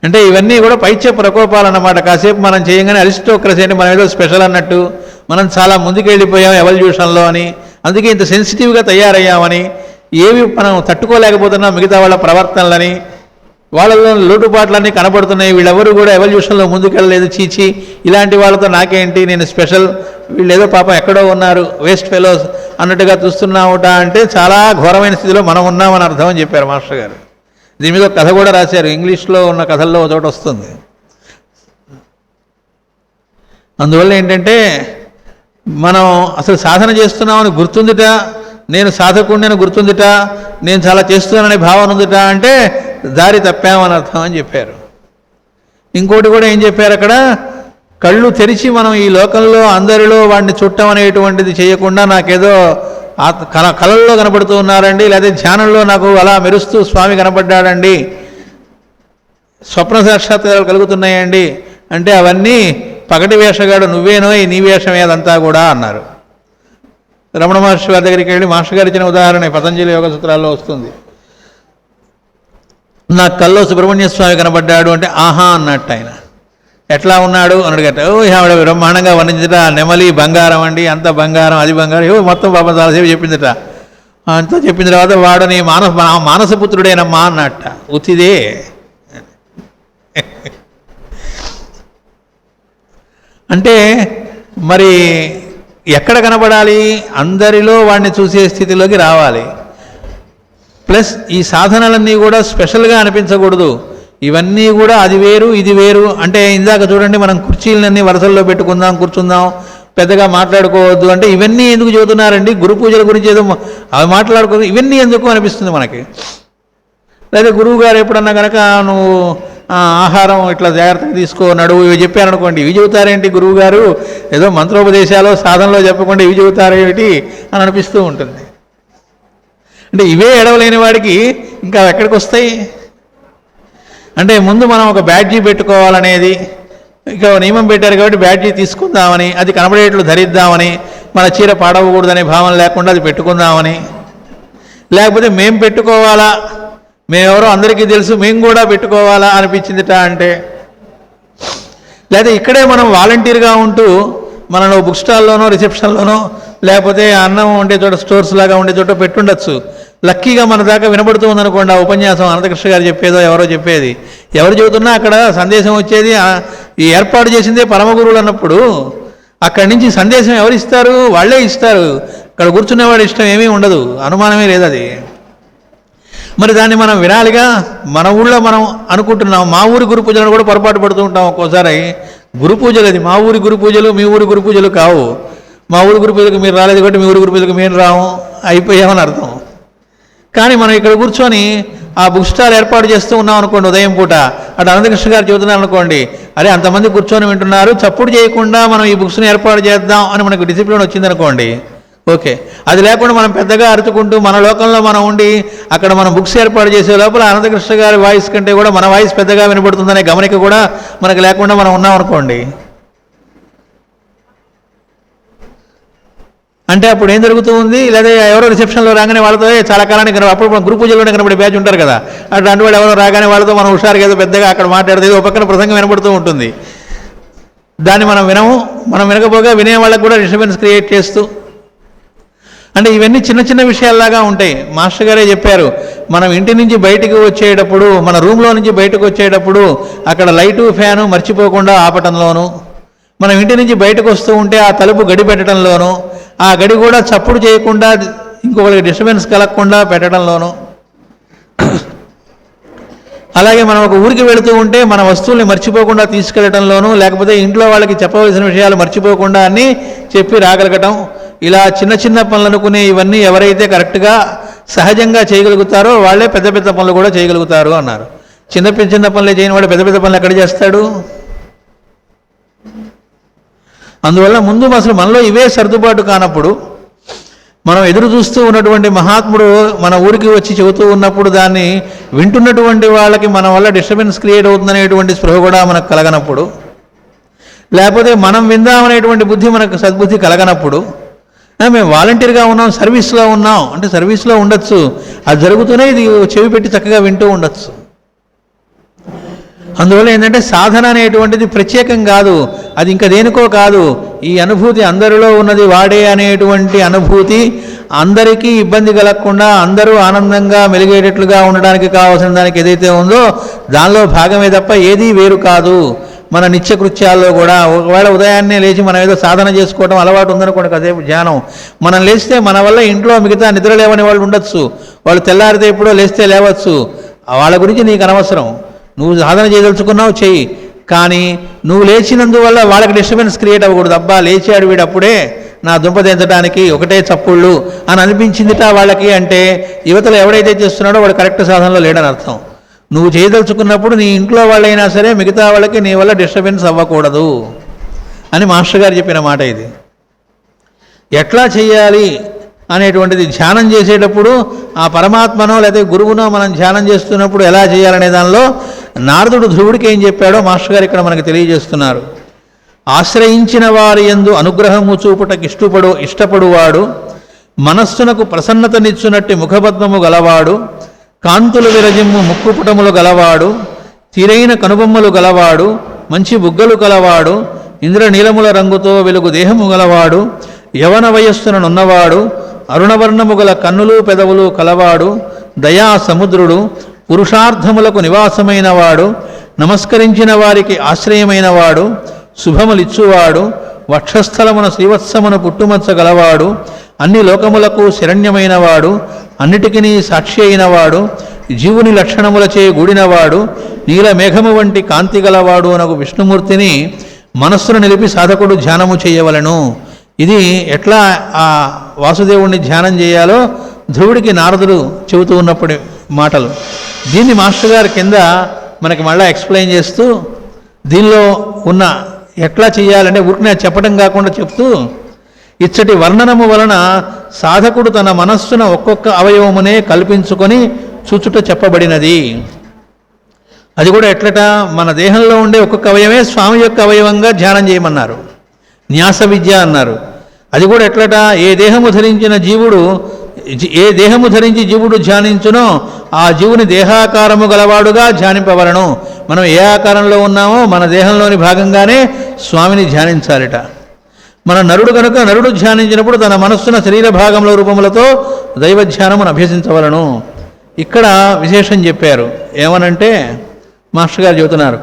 అంటే ఇవన్నీ కూడా పైత్య ప్రకోపాలన్నమాట. కాసేపు మనం చేయగానే అరిస్టోక్రసీ అని మనం ఏదో స్పెషల్ అన్నట్టు, మనం చాలా ముందుకు వెళ్ళిపోయాం ఎవల్యూషన్లో అని, అందుకే ఇంత సెన్సిటివ్గా తయారయ్యామని, ఏవి మనం తట్టుకోలేకపోతున్నాం మిగతా వాళ్ళ ప్రవర్తనలని, వాళ్ళలో లోటుపాట్లన్నీ కనపడుతున్నాయి, వీళ్ళెవరూ కూడా ఎవల్యూషన్లో ముందుకెళ్ళలేదు, చీచి ఇలాంటి వాళ్ళతో నాకేంటి, నేను స్పెషల్, వీళ్ళు ఏదో పాపం ఎక్కడో ఉన్నారు వేస్ట్ ఫెలోస్ అన్నట్టుగా చూస్తున్నావుట అంటే చాలా ఘోరమైన స్థితిలో మనం ఉన్నామని అర్థం అని చెప్పారు మాస్టర్ గారు. దీని మీద ఒక కథ కూడా రాశారు, ఇంగ్లీష్లో ఉన్న కథల్లో ఒక చోట వస్తుంది. అందువల్ల ఏంటంటే మనం అసలు సాధన చేస్తున్నామని గుర్తుందిట, నేను సాధకుడిని గుర్తుందిట, నేను చాలా చేస్తున్నాననే భావన ఉందిట అంటే దారి తప్పామని అర్థం అని చెప్పారు. ఇంకోటి కూడా ఏం చెప్పారు అక్కడ, కళ్ళు తెరిచి మనం ఈ లోకంలో అందరిలో వాడిని చుట్టం అనేటువంటిది చేయకుండా నాకేదో కళల్లో కనపడుతూ ఉన్నారండి, లేదా ధ్యానంలో నాకు అలా మెరుస్తూ స్వామి కనపడ్డాడండి, స్వప్న సాక్షాత్కారాలు కలుగుతున్నాయండి అంటే అవన్నీ పగటి వేషగాడు నువ్వేనో నీ వేషమే అదంతా కూడా అన్నారు. రమణ మహర్షి వారి దగ్గరికి వెళ్ళి మాస్టర్ గారు ఇచ్చిన ఉదాహరణ పతంజలి యోగ సూత్రాల్లో వస్తుంది. నా కల్లో సుబ్రహ్మణ్య స్వామి కనబడ్డాడు అంటే ఆహా అన్నట్టు ఆయన. ఎట్లా ఉన్నాడు అని అడిగట, ఆవిడ బ్రహ్మాండంగా వర్ణించట, నెమలి బంగారం అండి, అంత బంగారం అది బంగారం మొత్తం పాపం చాలాసేపు చెప్పిందట. అంతా చెప్పిన తర్వాత వాడు నీ మానసపుత్రుడేనమ్మా అన్నట్ట. ఉత్తిదే అంటే మరి ఎక్కడ కనబడాలి, అందరిలో వాడిని చూసే స్థితిలోకి రావాలి. ప్లస్ ఈ సాధనలన్నీ కూడా స్పెషల్గా అనిపించకూడదు, ఇవన్నీ కూడా అది వేరు ఇది వేరు. అంటే ఇందాక చూడండి మనం కుర్చీలన్నీ వరుసల్లో పెట్టుకుందాం కూర్చుందాం పెద్దగా మాట్లాడుకోవద్దు అంటే ఇవన్నీ ఎందుకు చెబుతున్నారండి, గురు పూజల గురించి ఏదో అవి మాట్లాడుకోవద్దు ఇవన్నీ ఎందుకు అనిపిస్తుంది మనకి. లేదా గురువు గారు ఎప్పుడన్నా కనుక నువ్వు ఆహారం ఇట్లా జాగ్రత్తగా తీసుకో నడువు ఇవి చెప్పారనుకోండి, ఇవి చెబుతారేంటి గురువు గారు, ఏదో మంత్రోపదేశాలు సాధనలో చెప్పకుండా ఇవి చెబుతారేమిటి అని అనిపిస్తూ ఉంటుంది. అంటే ఇవే ఎడవలేని వాడికి ఇంకా ఎక్కడికి వస్తాయి. అంటే ముందు మనం ఒక బ్యాడ్జీ పెట్టుకోవాలనేది, ఇక నియమం పెట్టారు కాబట్టి బ్యాడ్జీ తీసుకుందామని, అది కనబడేట్లు ధరిద్దామని, మన చీర పాడవకూడదనే భావన లేకుండా అది పెట్టుకుందామని, లేకపోతే మేం పెట్టుకోవాలా, మేమెవరో అందరికీ తెలుసు మేము కూడా పెట్టుకోవాలా అనిపించిందిట అంటే, లేదా ఇక్కడే మనం వాలంటీర్గా ఉంటూ మనలో బుక్ స్టాల్లోనో రిసెప్షన్లోనో లేకపోతే అన్నం ఉండే చోట స్టోర్స్ లాగా ఉండే చోట పెట్టుండొచ్చు. లక్కీగా మన దాకా వినబడుతూ ఉందనుకోండి ఆ ఉపన్యాసం, అనంతకృష్ణ గారు చెప్పేదో ఎవరో చెప్పేది, ఎవరు చెబుతున్నా అక్కడ సందేశం వచ్చేది. ఈ ఏర్పాటు చేసిందే పరమగురువులు అన్నప్పుడు అక్కడి నుంచి సందేశం ఎవరు ఇస్తారు, వాళ్ళే ఇస్తారు. అక్కడ కూర్చునేవాడు ఇష్టం ఏమీ ఉండదు, అనుమానమే లేదు అది. మరి దాన్ని మనం వినాలిగా. మన ఊళ్ళో మనం అనుకుంటున్నాం, మా ఊరి గురు పూజలను కూడా పొరపాటు పడుతూ ఉంటాం ఒక్కోసారి. గురు పూజలు అది మా ఊరి గురు పూజలు మీ ఊరి గురు పూజలు కావు. మా ఊరి గురు పూజలకు మీరు రాలేదు కాబట్టి మీ ఊరి గురు పూజలకు మేము రాము, అయిపోయామని అర్థం. కానీ మనం ఇక్కడ కూర్చొని ఆ బుక్ స్టాల్ ఏర్పాటు చేస్తూ ఉన్నాం అనుకోండి, ఉదయం పూట అటు అనంతకృష్ణ గారు చెబుతున్నారు అనుకోండి, అరే అంతమంది కూర్చొని వింటున్నారు, చప్పుడు చేయకుండా మనం ఈ బుక్స్ని ఏర్పాటు చేద్దాం అని మనకు డిసిప్లిన్ వచ్చిందనుకోండి, ఓకే. అది లేకుండా మనం పెద్దగా అరుచుకుంటూ మన లోకంలో మనం ఉండి అక్కడ మనం బుక్స్ ఏర్పాటు చేసే లోపల అనంతకృష్ణ గారి వాయిస్ కంటే కూడా మన వాయిస్ పెద్దగా వినబడుతుందనే గమనిక కూడా మనకు లేకుండా మనం ఉన్నాం అనుకోండి, అంటే అప్పుడు ఏం జరుగుతూ ఉంది? లేదా ఎవరో రిసెప్షన్లో రాగానే వాళ్ళతో చాలా కాలానికి అప్పుడు గ్రూప్ పూజలోనే కనబడే బ్యాచ్ ఉంటారు కదా, అట్లాంటి వాళ్ళు ఎవరో రాగానే వాళ్ళతో మనం హుషారుగా ఏదో పెద్దగా అక్కడ మాట్లాడితే ఒక పక్కన ప్రసంగం వినబడుతూ ఉంటుంది. దాన్ని మనం వినము, మనం వినకపోగా వినే వాళ్ళకు కూడా డిస్టర్బెన్స్ క్రియేట్ చేస్తూ, అంటే ఇవన్నీ చిన్న చిన్న విషయాల్లాగా ఉంటాయి. మాస్టర్ గారే చెప్పారు, మనం ఇంటి నుంచి బయటికి వచ్చేటప్పుడు, మన రూమ్లో నుంచి బయటకు వచ్చేటప్పుడు అక్కడ లైటు ఫ్యాను మర్చిపోకుండా ఆపటంలోను, మనం ఇంటి నుంచి బయటకు వస్తూ ఉంటే ఆ తలుపు గడి పెట్టడంలోను, ఆ గడి కూడా చప్పుడు చేయకుండా ఇంకొకరికి డిస్టర్బెన్స్ కలగకుండా పెట్టడంలోను, అలాగే మనం ఒక ఊరికి వెళుతూ ఉంటే మన వస్తువుల్ని మర్చిపోకుండా తీసుకెళ్లడంలోనూ, లేకపోతే ఇంట్లో వాళ్ళకి చెప్పవలసిన విషయాలు మర్చిపోకుండా అన్నీ చెప్పి రాగలగటం, ఇలా చిన్న చిన్న పనులు అనుకునే ఇవన్నీ ఎవరైతే కరెక్ట్గా సహజంగా చేయగలుగుతారో వాళ్ళే పెద్ద పెద్ద పనులు కూడా చేయగలుగుతారు అన్నారు. చిన్న చిన్న పనులే చేయని వాడు పెద్ద పెద్ద పనులు ఎక్కడ చేస్తాడు? అందువల్ల ముందు అసలు మనలో ఇవే సర్దుబాటు కానప్పుడు, మనం ఎదురు చూస్తూ ఉన్నటువంటి మహాత్ముడు మన ఊరికి వచ్చి చెబుతూ ఉన్నప్పుడు దాన్ని వింటున్నటువంటి వాళ్ళకి మన వల్ల డిస్టర్బెన్స్ క్రియేట్ అవుతుందనేటువంటి స్పృహ కూడా మనకు కలగనప్పుడు, లేకపోతే మనం విందామనేటువంటి బుద్ధి మనకు సద్బుద్ధి కలగనప్పుడు, మేము వాలంటీర్గా ఉన్నాం, సర్వీస్లో ఉన్నాం అంటే సర్వీస్లో ఉండొచ్చు, అది జరుగుతూనే ఇది చెవి పెట్టి చక్కగా వింటూ ఉండొచ్చు. అందువల్ల ఏంటంటే సాధన అనేటువంటిది ప్రత్యేకం కాదు, అది ఇంకా దేనికో కాదు, ఈ అనుభూతి అందరిలో ఉన్నది వాడే అనేటువంటి అనుభూతి అందరికీ ఇబ్బంది కలగకుండా అందరూ ఆనందంగా మెలిగేటట్లుగా ఉండడానికి కావాల్సిన దానికి ఏదైతే ఉందో దానిలో భాగమే తప్ప ఏదీ వేరు కాదు. మన నిత్యకృత్యాల్లో కూడా ఒకవేళ ఉదయాన్నే లేచి మనం ఏదో సాధన చేసుకోవడం అలవాటు ఉందనుకోండి, కాసేపు ధ్యానం, మనం లేస్తే మన వల్ల ఇంట్లో మిగతా నిద్ర లేవని వాళ్ళు ఉండొచ్చు, వాళ్ళు తెల్లారితే ఎప్పుడో లేస్తే లేవచ్చు, వాళ్ళ గురించి నీకు అనవసరం. నువ్వు సాధన చేయదలుచుకున్నావు చెయ్యి, కానీ నువ్వు లేచినందువల్ల వాళ్ళకి డిస్టర్బెన్స్ క్రియేట్ అవ్వకూడదు. అబ్బా లేచాడు వీడు అప్పుడే నా దుంపదించడానికి ఒకటే చప్పుళ్ళు అని అనిపించిందిట వాళ్ళకి, అంటే యువతలు ఎవడైతే చేస్తున్నాడో వాడు కరెక్ట్ సాధనలో లేడని అర్థం. నువ్వు చేయదలుచుకున్నప్పుడు నీ ఇంట్లో వాళ్ళైనా సరే మిగతా వాళ్ళకి నీ వల్ల డిస్టర్బెన్స్ అవ్వకూడదు అని మాస్టర్ గారు చెప్పిన మాట ఇది. ఎట్లా చేయాలి అనేటువంటిది ధ్యానం చేసేటప్పుడు ఆ పరమాత్మనో లేదా గురువునో మనం ధ్యానం చేస్తున్నప్పుడు ఎలా చేయాలనే దానిలో నారదుడు ధ్రువుడికి ఏం చెప్పాడో మాస్టర్ గారు ఇక్కడ మనకు తెలియజేస్తున్నారు. ఆశ్రయించిన వారి యందు అనుగ్రహము చూపుటకు ఇష్టపడువాడు, మనస్సునకు ప్రసన్నతనిచ్చునట్టి ముఖపద్మము గలవాడు, కాంతులు విరజిమ్ము ముక్కుపుటములు గలవాడు, తీరైన కనుబొమ్మలు గలవాడు, మంచి బుగ్గలు గలవాడు, ఇంద్రనీలముల రంగుతో వెలుగు దేహము గలవాడు, యవన వయస్సుననున్నవాడు, అరుణవర్ణము గల కన్నులు పెదవులు కలవాడు, దయా సముద్రుడు, పురుషార్థములకు నివాసమైన వాడు, నమస్కరించిన వారికి ఆశ్రయమైన వాడు, శుభములిచ్చువాడు, వక్షస్థలమున శ్రీవత్సమును పుట్టుమచ్చ గలవాడు, అన్ని లోకములకు శరణ్యమైన వాడు, అన్నిటికీ సాక్షి అయినవాడు, జీవుని లక్షణములచే గూడినవాడు, నీల మేఘము వంటి కాంతి గలవాడు అనగు విష్ణుమూర్తిని మనస్సును నిలిపి సాధకుడు ధ్యానము చేయవలను. ఇది ఎట్లా ఆ వాసుదేవుణ్ణి ధ్యానం చేయాలో ధ్రువుడికి నారదుడు చెబుతూ ఉన్నప్పుడు మాటలు. దీన్ని మాస్టర్ గారి కింద మనకి మళ్ళీ ఎక్స్ప్లెయిన్ చేస్తూ దీనిలో ఉన్న ఎట్లా చేయాలంటే ఊరికనే చెప్పడం కాకుండా చెప్తూ, ఇచ్చటి వర్ణనము వలన సాధకుడు తన మనస్సున ఒక్కొక్క అవయవమునే కల్పించుకొని చూచుట చెప్పబడినది. అది కూడా ఎట్లట, మన దేహంలో ఉండే ఒక్కొక్క అవయవమే స్వామి యొక్క అవయవంగా ధ్యానం చేయమన్నారు, న్యాస విద్య అన్నారు. అది కూడా ఎట్లట, ఏ దేహము ధరించి జీవుడు ధ్యానించునో ఆ జీవుని దేహాకారము గలవాడుగా ధ్యానింపవలను. మనం ఏ ఆకారంలో ఉన్నామో మన దేహంలోని భాగంగానే స్వామిని ధ్యానించాలిట. మన నరుడు కనుక నరుడు ధ్యానించినప్పుడు తన మనస్సున శరీర భాగంలో రూపములతో దైవధ్యానమును అభ్యసించవలను. ఇక్కడ విశేషం చెప్పారు. ఏమనంటే మాస్టర్ గారు చెబుతున్నారు,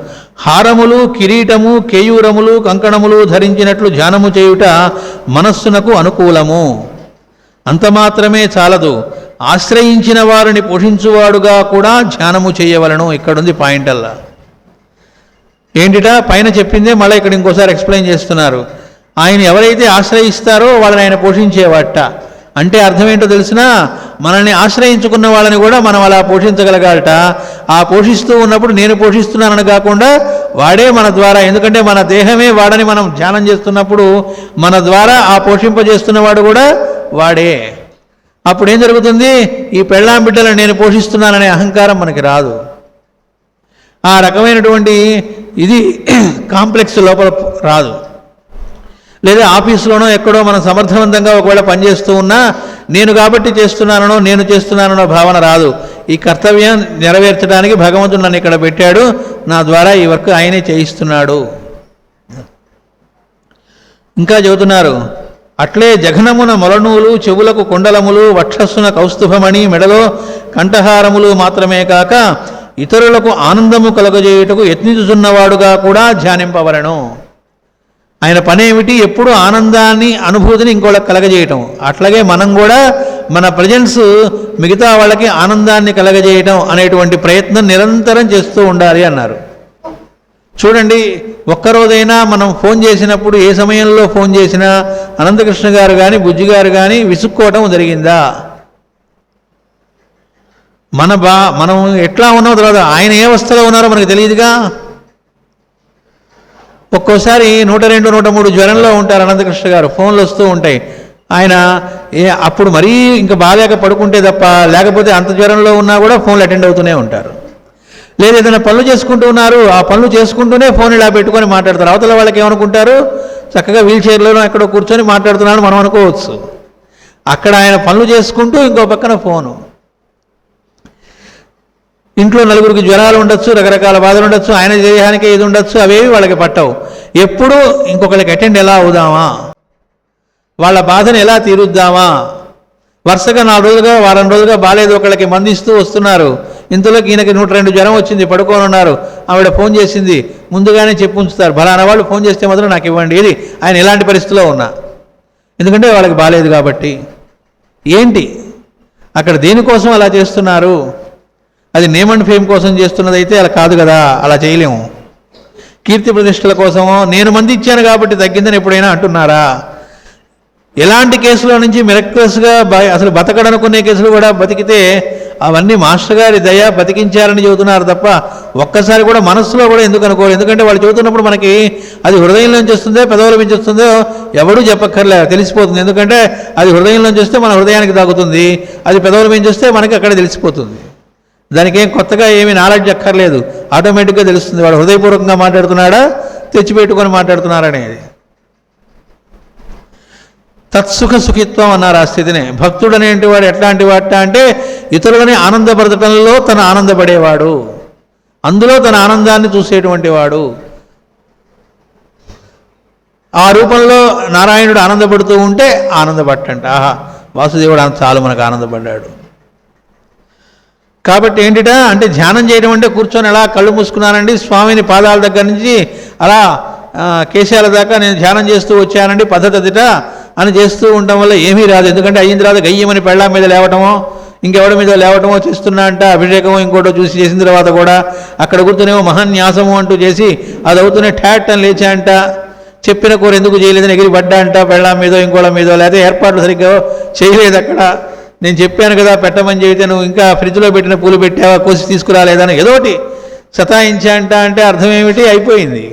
హారములు, కిరీటము, కేయూరములు, కంకణములు ధరించినట్లు ధ్యానము చేయుట మనస్సునకు అనుకూలము. అంత మాత్రమే చాలదు, ఆశ్రయించిన వారిని పోషించువాడుగా కూడా ధ్యానము చేయవలను. ఇక్కడుంది పాయింట్ అల్లా. ఏంటిటా పైన చెప్పిందే మళ్ళీ ఇక్కడ ఇంకోసారి ఎక్స్ప్లెయిన్ చేస్తున్నారు. ఆయన ఎవరైతే ఆశ్రయిస్తారో వాళ్ళని ఆయన పోషించేవాట. అంటే అర్థం ఏంటో తెలిసినా, మనల్ని ఆశ్రయించుకున్న వాళ్ళని కూడా మనం అలా పోషించగలగాలట. ఆ పోషిస్తూ ఉన్నప్పుడు నేను పోషిస్తున్నానని కాకుండా వాడే మన ద్వారా, ఎందుకంటే మన దేహమే వాడని మనం ధ్యానం చేస్తున్నప్పుడు మన ద్వారా ఆ పోషింపజేస్తున్నవాడు కూడా వాడే. అప్పుడు ఏం జరుగుతుంది? ఈ పెళ్ళాం బిడ్డలను నేను పోషిస్తున్నాననే అహంకారం మనకి రాదు. ఆ రకమైనటువంటి ఇది కాంప్లెక్స్ లోపల రాదు. లేదా ఆఫీసులోనో ఎక్కడో మనం సమర్థవంతంగా ఒకవేళ పనిచేస్తూ ఉన్నా నేను కాబట్టి చేస్తున్నానో నేను చేస్తున్నానో భావన రాదు. ఈ కర్తవ్యం నెరవేర్చడానికి భగవంతుడు నన్ను ఇక్కడ పెట్టాడు, నా ద్వారా ఈ వర్క్ ఆయనే చేయిస్తున్నాడు. ఇంకా చెబుతున్నారు, అట్లే జఘనమున మొలనూలు, చెవులకు కుండలములు, వక్షస్సున కౌస్తుభమణి, మెడలో కంఠహారములు మాత్రమే కాక ఇతరులకు ఆనందము కలుగజేయుటకు యత్నించుచున్నవాడుగా కూడా ధ్యానింపవలను. ఆయన పనేమిటి? ఎప్పుడు ఆనందాన్ని, అనుభూతిని ఇంకోళ్ళకి కలగజేయటం. అట్లాగే మనం కూడా మన ప్రజెన్స్ మిగతా వాళ్ళకి ఆనందాన్ని కలగజేయటం అనేటువంటి ప్రయత్నం నిరంతరం చేస్తూ ఉండాలి అన్నారు. చూడండి, ఒక్కరోజైనా మనం ఫోన్ చేసినప్పుడు, ఏ సమయంలో ఫోన్ చేసినా అనంతకృష్ణ గారు కానీ బుజ్జి గారు కానీ విసుక్కోవటం జరిగిందా? మనం ఎట్లా ఉన్నామో తర్వాత ఆయన ఏ అవస్థలో ఉన్నారో మనకు తెలియదుగా. ఒక్కోసారి 102, 103 జ్వరంలో ఉంటారు అనంతకృష్ణ గారు, ఫోన్లు వస్తూ ఉంటాయి. ఆయన అప్పుడు మరీ ఇంకా బాగాలేక పడుకుంటే తప్ప, లేకపోతే అంత జ్వరంలో ఉన్నా కూడా ఫోన్లు అటెండ్ అవుతూనే ఉంటారు. లేదా ఏదైనా పనులు చేసుకుంటూ ఉన్నారు, ఆ పనులు చేసుకుంటూనే ఫోన్ ఇలా పెట్టుకొని మాట్లాడతారు. అవతల వాళ్ళకి ఏమనుకుంటారు? చక్కగా వీల్ చైర్లోనో ఎక్కడో కూర్చొని మాట్లాడుతున్నాను మనం అనుకోవచ్చు. అక్కడ ఆయన పనులు చేసుకుంటూ ఇంకో పక్కన ఫోను. ఇంట్లో నలుగురికి జ్వరాలు ఉండొచ్చు, రకరకాల బాధలు ఉండొచ్చు, ఆయన దేహానికి ఇది ఉండొచ్చు, అవేవి వాళ్ళకి పట్టవు. ఎప్పుడు ఇంకొకరికి అటెండ్ ఎలా అవుదామా, వాళ్ళ బాధను ఎలా తీరుద్దామా, వరుసగా 4 రోజులుగా వారం రోజులుగా బాలేదు, ఒకళ్ళకి మందిస్తూ వస్తున్నారు. ఇంతలోకి ఈయనకి 102 జ్వరం వచ్చింది, పడుకొని ఉన్నారు. ఆవిడ ఫోన్ చేసింది, ముందుగానే చెప్పి ఉంచుతారు, ఫలానా వాళ్ళు ఫోన్ చేస్తే మాత్రం నాకు ఇవ్వండి. ఇది ఆయన ఎలాంటి పరిస్థితిలో ఉన్నా, ఎందుకంటే వాళ్ళకి బాలేదు కాబట్టి. ఏంటి అక్కడ దేనికోసం అలా చేస్తున్నారు? అది నేమ్ అండ్ ఫేమ్ కోసం చేస్తున్నదైతే అలా కాదు కదా, అలా చేయలేము. కీర్తి ప్రతిష్టల కోసమో నేను మంది ఇచ్చాను కాబట్టి తగ్గిందని ఎప్పుడైనా అంటున్నారా? ఎలాంటి కేసులో నుంచి మిరక్లస్గా అసలు బతకడనుకునే కేసులు కూడా బతికితే అవన్నీ మాస్టర్ గారి దయ బతికించారని చెబుతున్నారు తప్ప ఒక్కసారి కూడా మనస్సులో కూడా ఎందుకు అనుకోరు. ఎందుకంటే వాళ్ళు చెబుతున్నప్పుడు మనకి అది హృదయంలోంచి వస్తుందో పెదవుల నుంచి వస్తుందో ఎవడూ చెప్పక్కర్లే, తెలిసిపోతుంది. ఎందుకంటే అది హృదయంలోంచి వస్తే మన హృదయానికి తాగుతుంది, అది పెదవుల నుంచి వస్తే మనకి అక్కడ తెలిసిపోతుంది. దానికి ఏం కొత్తగా ఏమీ నాలెడ్జ్ అక్కర్లేదు, ఆటోమేటిక్గా తెలుస్తుంది వాడు హృదయపూర్వకంగా మాట్లాడుతున్నాడా తెచ్చిపెట్టుకొని మాట్లాడుతున్నారనేది. తత్సుఖ సుఖిత్వం అన్నారు ఆ స్థితిని. భక్తుడు అనేటి వాడు ఎట్లాంటి వాట అంటే ఇతరులని ఆనందపరచడంలో తను ఆనందపడేవాడు, అందులో తన ఆనందాన్ని చూసేటువంటి వాడు. ఆ రూపంలో నారాయణుడు ఆనందపడుతూ ఉంటే ఆనందపట్టంట. ఆహా, వాసుదేవుడు చాలు మనకు ఆనందపడ్డాడు. కాబట్టి ఏంటిట అంటే ధ్యానం చేయడం అంటే కూర్చొని అలా కళ్ళు మూసుకున్నానండి, స్వామిని పాదాల దగ్గర నుంచి అలా కేశాల దాకా నేను ధ్యానం చేస్తూ వచ్చానండి, పద్ధతి అదిట అని చేస్తూ ఉండటం వల్ల ఏమీ రాదు. ఎందుకంటే అయిన తర్వాత గయ్యమని పెళ్ళాం మీద లేవటమో ఇంకెవడి మీద లేవటమో చేస్తున్నా అంట, అభిషేకమో ఇంకోటో చూసి చేసిన తర్వాత కూడా అక్కడ కూర్చొనేమో మహాన్యాసము అంటూ చేసి అది అవుతూనే ఠాట్ అని లేచా అంట, చెప్పిన కూర ఎందుకు చేయలేదని ఎగిరి పడ్డా అంట పెళ్ళాం మీదో ఇంకోళ్ళ మీదో, లేకపోతే ఏర్పాట్లు సరిగ్గా చేయలేదు. అక్కడ నేను చెప్పాను కదా పెట్టమని చెబితే నువ్వు ఇంకా ఫ్రిడ్జ్లో పెట్టిన పూలు పెట్టావా, కోసి తీసుకురాలేదని ఏదోటి సతాయించా అంట. అంటే అర్థం ఏమిటి? అయిపోయింది.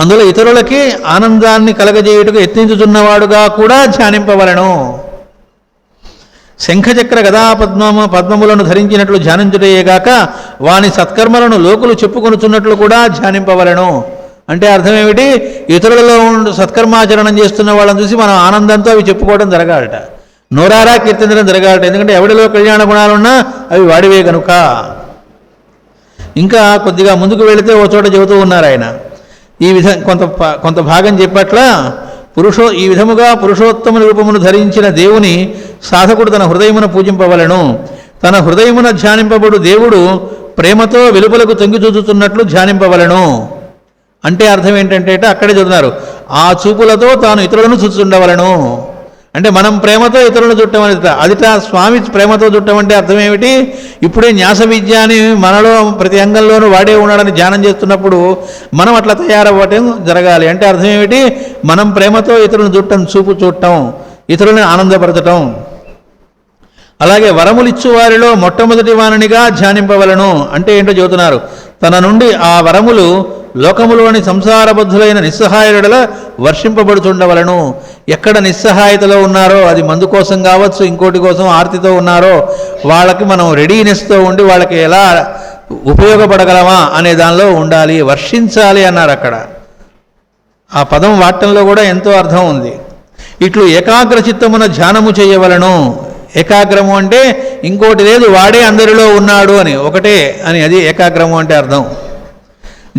అందులో ఇతరులకి ఆనందాన్ని కలగజేయుటకు యత్నించుతున్నవాడుగా కూడా ధ్యానింపవలను. శంఖచక్ర గదా పద్మములను ధరించినట్లు ధ్యానించుటయేగాక వాని సత్కర్మలను లోకులు చెప్పుకొనుచున్నట్లు కూడా ధ్యానింపవలను. అంటే అర్థం ఏమిటి? ఇతరులలో సత్కర్మాచరణం చేస్తున్న వాళ్ళని చూసి మనం ఆనందంతో అవి చెప్పుకోవడం జరగాలట, నోరారా కీర్తించడం జరగాలట. ఎందుకంటే ఎవడిలో కళ్యాణ గుణాలున్నా అవి వాడివే కనుక. ఇంకా కొద్దిగా ముందుకు వెళితే ఓ చోట చెబుతూ ఉన్నారు ఆయన ఈ కొంత భాగం చెప్పట్ల ఈ విధముగా పురుషోత్తమ రూపమును ధరించిన దేవుని సాధకుడు తన హృదయమున పూజింపవలను. తన హృదయమున ధ్యానింపబడు దేవుడు ప్రేమతో వెలుపలకు తొంగి చూచుతున్నట్లు ధ్యానింపవలను. అంటే అర్థం ఏంటంటే అక్కడే చదువుతున్నారు, ఆ చూపులతో తాను ఇతరులను చూచుండవలను. అంటే మనం ప్రేమతో ఇతరులను చుట్టం అని అదిట స్వామి ప్రేమతో చుట్టం అంటే అర్థం ఏమిటి? ఇప్పుడే న్యాస విద్య అని మనలో ప్రతి అంగంలోనూ వాడే ఉన్నాడని ధ్యానం చేస్తున్నప్పుడు మనం అట్లా తయారవ్వటం జరగాలి. అంటే అర్థం ఏమిటి? మనం ప్రేమతో ఇతరులను చుట్టం, చూపు చూడటం, ఇతరులను ఆనందపరచటం. అలాగే వరములిచ్చు వారిలో మొట్టమొదటి వానినిగా ధ్యానింపవలను. అంటే ఏంటో చెబుతున్నారు. తన నుండి ఆ వరములు లోకములోని సంసారబద్ధులైన నిస్సహాయుల వర్షింపబడుతుండవలను. ఎక్కడ నిస్సహాయతలో ఉన్నారో, అది మందు కోసం కావచ్చు, ఇంకోటి కోసం ఆర్తితో ఉన్నారో, వాళ్ళకి మనం రెడీనెస్తో ఉండి వాళ్ళకి ఎలా ఉపయోగపడగలమా అనే దానిలో ఉండాలి. వర్షించాలి అన్నారు అక్కడ. ఆ పదం వాడటంలో కూడా ఎంతో అర్థం ఉంది. ఇట్లు ఏకాగ్ర చిత్తమున ధ్యానము చేయవలను. ఏకాగ్రము అంటే ఇంకోటి లేదు, వాడే అందరిలో ఉన్నాడు అని, ఒకటే అని, అది ఏకాగ్రము అంటే అర్థం.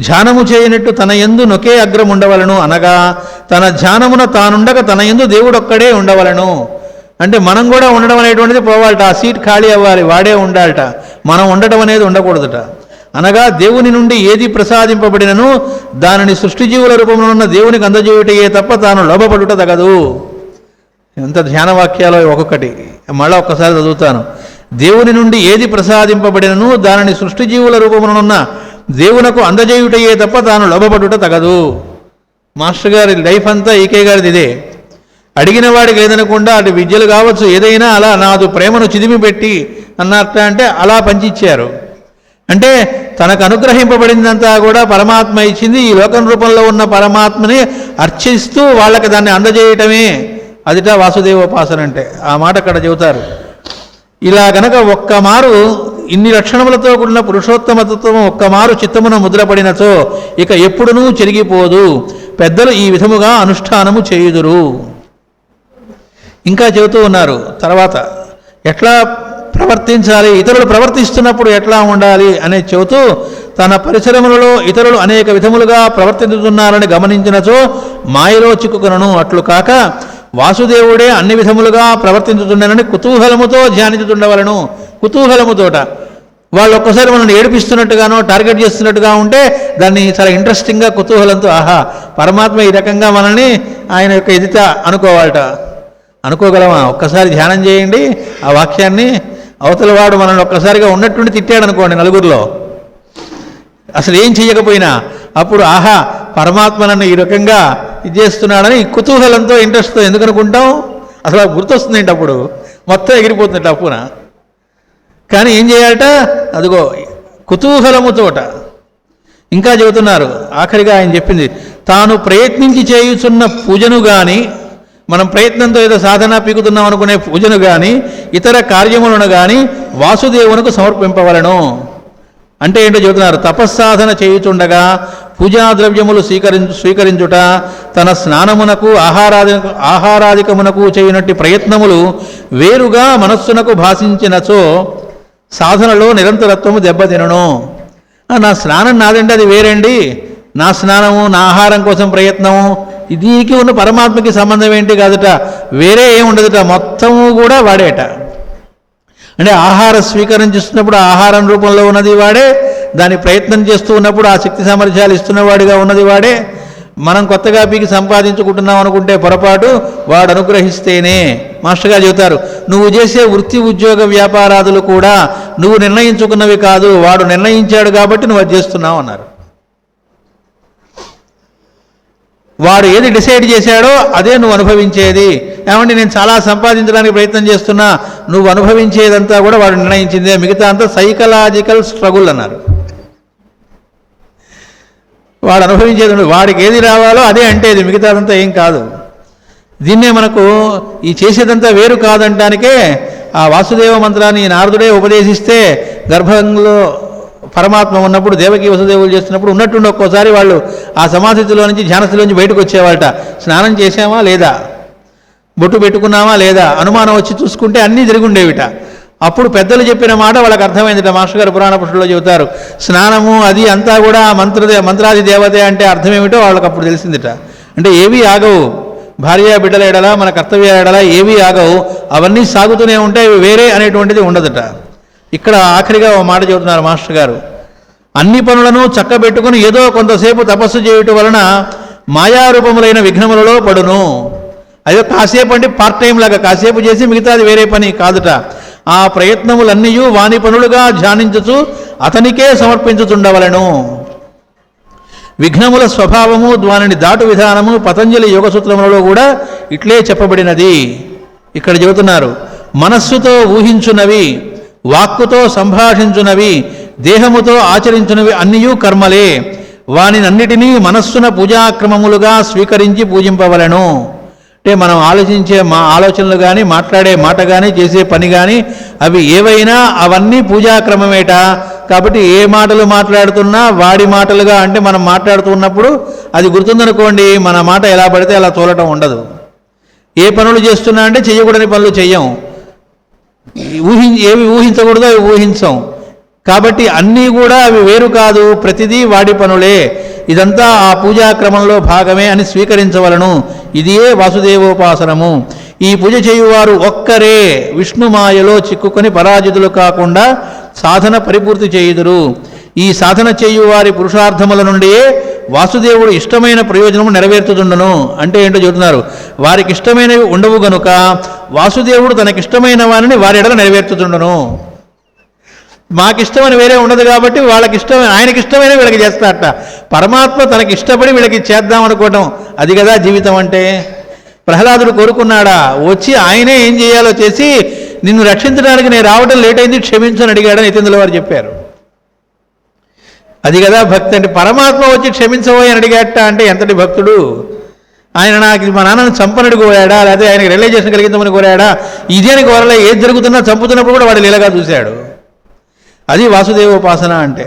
ధ్యానము చేయనట్టు తన యందు నొకే అగ్రం ఉండవలను. అనగా తన ధ్యానమున తానుండగా తన యందు దేవుడొక్కడే ఉండవలను. అంటే మనం కూడా ఉండడం అనేటువంటిది పోవాలట. ఆ సీట్ ఖాళీ అవ్వాలి, వాడే ఉండాలట. మనం ఉండటం అనేది ఉండకూడదట. అనగా దేవుని నుండి ఏది ప్రసాదింపబడినను దానిని సృష్టిజీవుల రూపంలో ఉన్న దేవునికి అందజేయుటయే తప్ప తాను లోబపడుట తగదు. ఎంత ధ్యాన వాక్యాలో ఒక్కొక్కటి. మళ్ళీ ఒక్కసారి చదువుతాను. దేవుని నుండి ఏది ప్రసాదింపబడినను దానిని సృష్టిజీవుల రూపంలో ఉన్న దేవునకు అందజేయుటయే తప్ప తాను లోబపడుట తగదు. మాస్టర్ గారి లైఫ్ అంతా ఈకే గారిది ఇదే. అడిగిన వాడికి ఏదనకుండా అటు విద్యలు కావచ్చు, ఏదైనా అలా నాదు ప్రేమను చిదిమి పెట్టి అన్నట్ట అంటే అలా పంచిచ్చారు. అంటే తనకు అనుగ్రహింపబడిందంతా కూడా పరమాత్మ ఇచ్చింది. ఈ లోకం రూపంలో ఉన్న పరమాత్మని అర్చిస్తూ వాళ్ళకి దాన్ని అందజేయటమే అదిట వాసుదేవోపాసన అంటే. ఆ మాట అక్కడ చెబుతారు. ఇలా గనక ఒక్కమారు ఇన్ని లక్షణములతో కూడిన పురుషోత్తమతత్వం ఒక్కమారు చిత్తమున ముద్రపడినచో ఇక ఎప్పుడునూ చెరిగిపోదు. పెద్దలు ఈ విధముగా అనుష్ఠానము చేయుదురు. ఇంకా చెబుతూ ఉన్నారు తర్వాత ఎట్లా ప్రవర్తించాలి, ఇతరులు ప్రవర్తిస్తున్నప్పుడు ఎట్లా ఉండాలి అనేది చెబుతూ, తన పరిసరములలో ఇతరులు అనేక విధములుగా ప్రవర్తిస్తున్నారని గమనించినచో మాయలో చిక్కుకొనను. అట్లు కాక వాసుదేవుడే అన్ని విధములుగా ప్రవర్తించుతుండనని కుతూహలముతో ధ్యానించుతుండవలను. కుతూహలముతోట వాళ్ళు ఒక్కసారి మనల్ని ఏడిపిస్తున్నట్టుగానో టార్గెట్ చేస్తున్నట్టుగా ఉంటే దాన్ని చాలా ఇంట్రెస్టింగ్గా కుతూహలంతో, ఆహా పరమాత్మ ఈ రకంగా మనల్ని ఆయన యొక్క ఎదుట అనుకోవాలట. అనుకోగలమా? ఒక్కసారి ధ్యానం చేయండి ఆ వాక్యాన్ని. అవతల వాడు మనల్ని ఒక్కసారిగా ఉన్నట్టుండి తిట్టాడు అనుకోండి నలుగురిలో, అసలు ఏం చెయ్యకపోయినా, అప్పుడు ఆహా పరమాత్మ నన్ను ఈ రకంగా ఇది చేస్తున్నాడని కుతూహలంతో, ఇంట్రెస్ట్తో ఎందుకు అనుకుంటాం? అసలు గుర్తొస్తుంది ఏంటి? అప్పుడు మొత్తం ఎగిరిపోతుంది అప్పున. కానీ ఏం చేయాలట? అదిగో కుతూహలముతోట. ఇంకా చెబుతున్నారు ఆఖరిగా ఆయన చెప్పింది, తాను ప్రయత్నించి చేయుచున్న పూజను కానీ, మనం ప్రయత్నంతో ఏదో సాధన పీకుతున్నాం అనుకునే పూజను కానీ ఇతర కార్యములను కానీ వాసుదేవునకు సమర్పింపవలను. అంటే ఏంటో చెబుతున్నారు. తపస్సాధన చేయుచుండగా పూజాద్రవ్యములు స్వీకరించుట, తన స్నానమునకు ఆహారాధికమునకు చేయునట్టి ప్రయత్నములు వేరుగా మనస్సునకు భాషించినచో సాధనలో నిరంతరత్వము దెబ్బతినను. నా స్నానం నాదండి, అది వేరండి. నా స్నానము, నా ఆహారం కోసం ప్రయత్నము, దీనికి ఉన్న పరమాత్మకి సంబంధం ఏంటి కాదట. వేరే ఏముండదుట, మొత్తము కూడా వాడేట. అంటే ఆహారం స్వీకరించిస్తున్నప్పుడు ఆహారం రూపంలో ఉన్నది వాడే, దాని ప్రయత్నం చేస్తూ ఉన్నప్పుడు ఆ శక్తి సామర్థ్యాలు ఇస్తున్నవాడిగా ఉన్నది వాడే. మనం కొత్తగా పీకి సంపాదించుకుంటున్నాం అనుకుంటే పొరపాటు, వాడు అనుగ్రహిస్తేనే. మాస్టర్ గారు చెబుతారు, నువ్వు చేసే వృత్తి ఉద్యోగ వ్యాపారాదులు కూడా నువ్వు నిర్ణయించుకున్నవి కాదు, వాడు నిర్ణయించాడు కాబట్టి నువ్వు అది చేస్తున్నావు అన్నారు. వాడు ఏది డిసైడ్ చేశాడో అదే నువ్వు అనుభవించేది. ఏమంటే నేను చాలా సంపాదించడానికి ప్రయత్నం చేస్తున్నా, నువ్వు అనుభవించేదంతా కూడా వాడు నిర్ణయించిందే, మిగతా అంతా సైకలాజికల్ స్ట్రగుల్ అన్నారు. వాడు అనుభవించేది, వాడికి ఏది రావాలో అదే అంటేది, మిగతాదంతా ఏం కాదు. దీన్నే మనకు ఈ చేసేదంతా వేరు కాదంటానికే ఆ వాసుదేవ మంత్రాన్ని నారదుడే ఉపదేశిస్తే గర్భంలో పరమాత్మ ఉన్నప్పుడు దేవకి వసుదేవులు చేస్తున్నప్పుడు ఉన్నట్టుండి ఒక్కోసారి వాళ్ళు ఆ సమాధిలో నుంచి ధ్యానస్థితిలోంచి బయటకు వచ్చేవాళ్ళట. స్నానం చేశామా లేదా, బొట్టు పెట్టుకున్నామా లేదా, అనుమానం వచ్చి చూసుకుంటే అన్నీ తిరుగుండేవిట. అప్పుడు పెద్దలు చెప్పిన మాట వాళ్ళకి అర్థమైందిట. మాస్టర్ గారు పురాణ పురుషుల్లో చెబుతారు, స్నానము అది అంతా కూడా మంత్రాది దేవతే అంటే అర్థం ఏమిటో వాళ్ళకి అప్పుడు తెలిసిందిట. అంటే ఏవీ ఆగవు, భార్య బిడ్డల ఎడలా మన కర్తవ్య ఎడలా ఏవీ ఆగవు, అవన్నీ సాగుతూనే ఉంటాయి, వేరే అనేటువంటిది ఉండదట. ఇక్కడ ఆఖరిగా ఓ మాట చెబుతున్నారు మాస్టర్ గారు, అన్ని పనులను చక్కబెట్టుకుని ఏదో కొంతసేపు తపస్సు చేయటం వలన మాయారూపములైన విఘ్నములలో పడును. అదే కాసేపు అంటే పార్ట్ టైం లాగా కాసేపు చేసి మిగతాది వేరే పని కాదుట. ఆ ప్రయత్నములన్నీ వాని పనులుగా ధ్యానించుచు అతనికే సమర్పించుతుండవలను. విఘ్నముల స్వభావము ద్వానిని దాటు విధానము పతంజలి యోగ సూత్రములలో కూడా ఇట్లే చెప్పబడినది. ఇక్కడ చెబుతున్నారు, మనస్సుతో ఊహించునవి, వాక్కుతో సంభాషించునవి, దేహముతో ఆచరించునవి అన్నియూ కర్మలే. వానినన్నిటినీ మనస్సున పూజాక్రమములుగా స్వీకరించి పూజింపవలను. అంటే మనం ఆలోచించే ఆలోచనలు కానీ, మాట్లాడే మాట కానీ, చేసే పని కానీ అవి ఏవైనా అవన్నీ పూజాక్రమమేట. కాబట్టి ఏ మాటలు మాట్లాడుతున్నా వాడి మాటలుగా, అంటే మనం మాట్లాడుతున్నప్పుడు అది గుర్తుందనుకోండి, మన మాట ఎలా పడితే అలా తోలటం ఉండదు. ఏ పనులు చేస్తున్నా అంటే చేయకూడని పనులు చెయ్యం, ఏవి ఊహించకూడదో అవి ఊహించం. కాబట్టి అన్నీ కూడా అవి వేరు కాదు, ప్రతిదీ వాడి పనులే, ఇదంతా ఆ పూజాక్రమంలో భాగమే అని స్వీకరించవలను. ఇదియే వాసుదేవోపాసనము. ఈ పూజ చేయువారు ఒక్కరే విష్ణుమాయలో చిక్కుకొని పరాజితులు కాకుండా సాధన పరిపూర్తి చేయుదురు. ఈ సాధన చేయువారి పురుషార్థముల నుండియే వాసుదేవుడు ఇష్టమైన ప్రయోజనము నెరవేర్చుతుండను. అంటే ఏంటో చెబుతున్నారు, వారికి ఇష్టమైనవి ఉండవు గనుక వాసుదేవుడు తనకిష్టమైన వారిని వారి ఎడల నెరవేర్చుతుండను. మాకిష్టమని వేరే ఉండదు కాబట్టి వాళ్ళకి ఇష్టమైన, ఆయనకి ఇష్టమైన వీళ్ళకి చేస్తారట. పరమాత్మ తనకి ఇష్టపడి వీళ్ళకి చేద్దామనుకోవటం, అది కదా జీవితం అంటే. ప్రహ్లాదుడు కోరుకున్నాడా, వచ్చి ఆయనే ఏం చేయాలో చేసి నిన్ను రక్షించడానికి నేను రావడం లేట్ అయింది, క్షమించని అడిగాడని యతీంద్రుల వారు చెప్పారు. అది కదా భక్తి అంటే. పరమాత్మ వచ్చి క్షమించబోయి అని అడిగాట అంటే ఎంతటి భక్తుడు. ఆయన నాకు మా నాన్నను చంపనడి కోరాడా, లేకపోతే ఆయనకి రియలైజేషన్ కలిగించమని కోరాడా, ఇదే అని కోరలే. ఏది జరుగుతున్నా చంపుతున్నప్పుడు కూడా వాడు లీలగా చూశాడు. అది వాసుదేవోపాసన అంటే.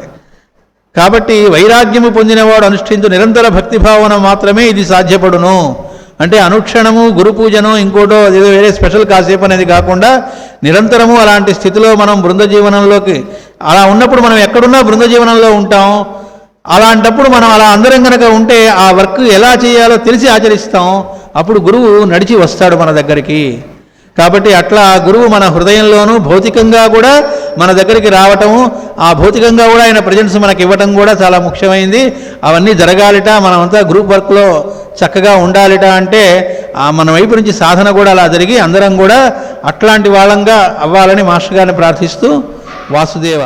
కాబట్టి వైరాగ్యము పొందినవాడు అనుష్ఠించు నిరంతర భక్తిభావన మాత్రమే ఇది సాధ్యపడును. అంటే అనుక్షణము గురు పూజను ఇంకోటో ఏదో వేరే స్పెషల్ కాసేపు అనేది కాకుండా నిరంతరము అలాంటి స్థితిలో మనం బృంద జీవనంలోకి, అలా ఉన్నప్పుడు మనం ఎక్కడున్నా బృంద జీవనంలో ఉంటాం. అలాంటప్పుడు మనం అలా అందరం కనుక ఉంటే ఆ వర్క్ ఎలా చేయాలో తెలిసి ఆచరిస్తాం. అప్పుడు గురువు నడిచి వస్తాడు మన దగ్గరికి. కాబట్టి అట్లా గురువు మన హృదయంలోనూ భౌతికంగా కూడా మన దగ్గరికి రావటము, ఆ భౌతికంగా కూడా ఆయన ప్రజెన్స్ మనకి ఇవ్వటం కూడా చాలా ముఖ్యమైనది. అవన్నీ జరగాలిట, మనమంతా గ్రూప్ వర్క్లో చక్కగా ఉండాలిట. అంటే మన వైపు నుంచి సాధన కూడా అలా జరిగి అందరం కూడా అట్లాంటి వాళ్ళంగా అవ్వాలని మాస్టర్ గారిని ప్రార్థిస్తూ వాసుదేవ.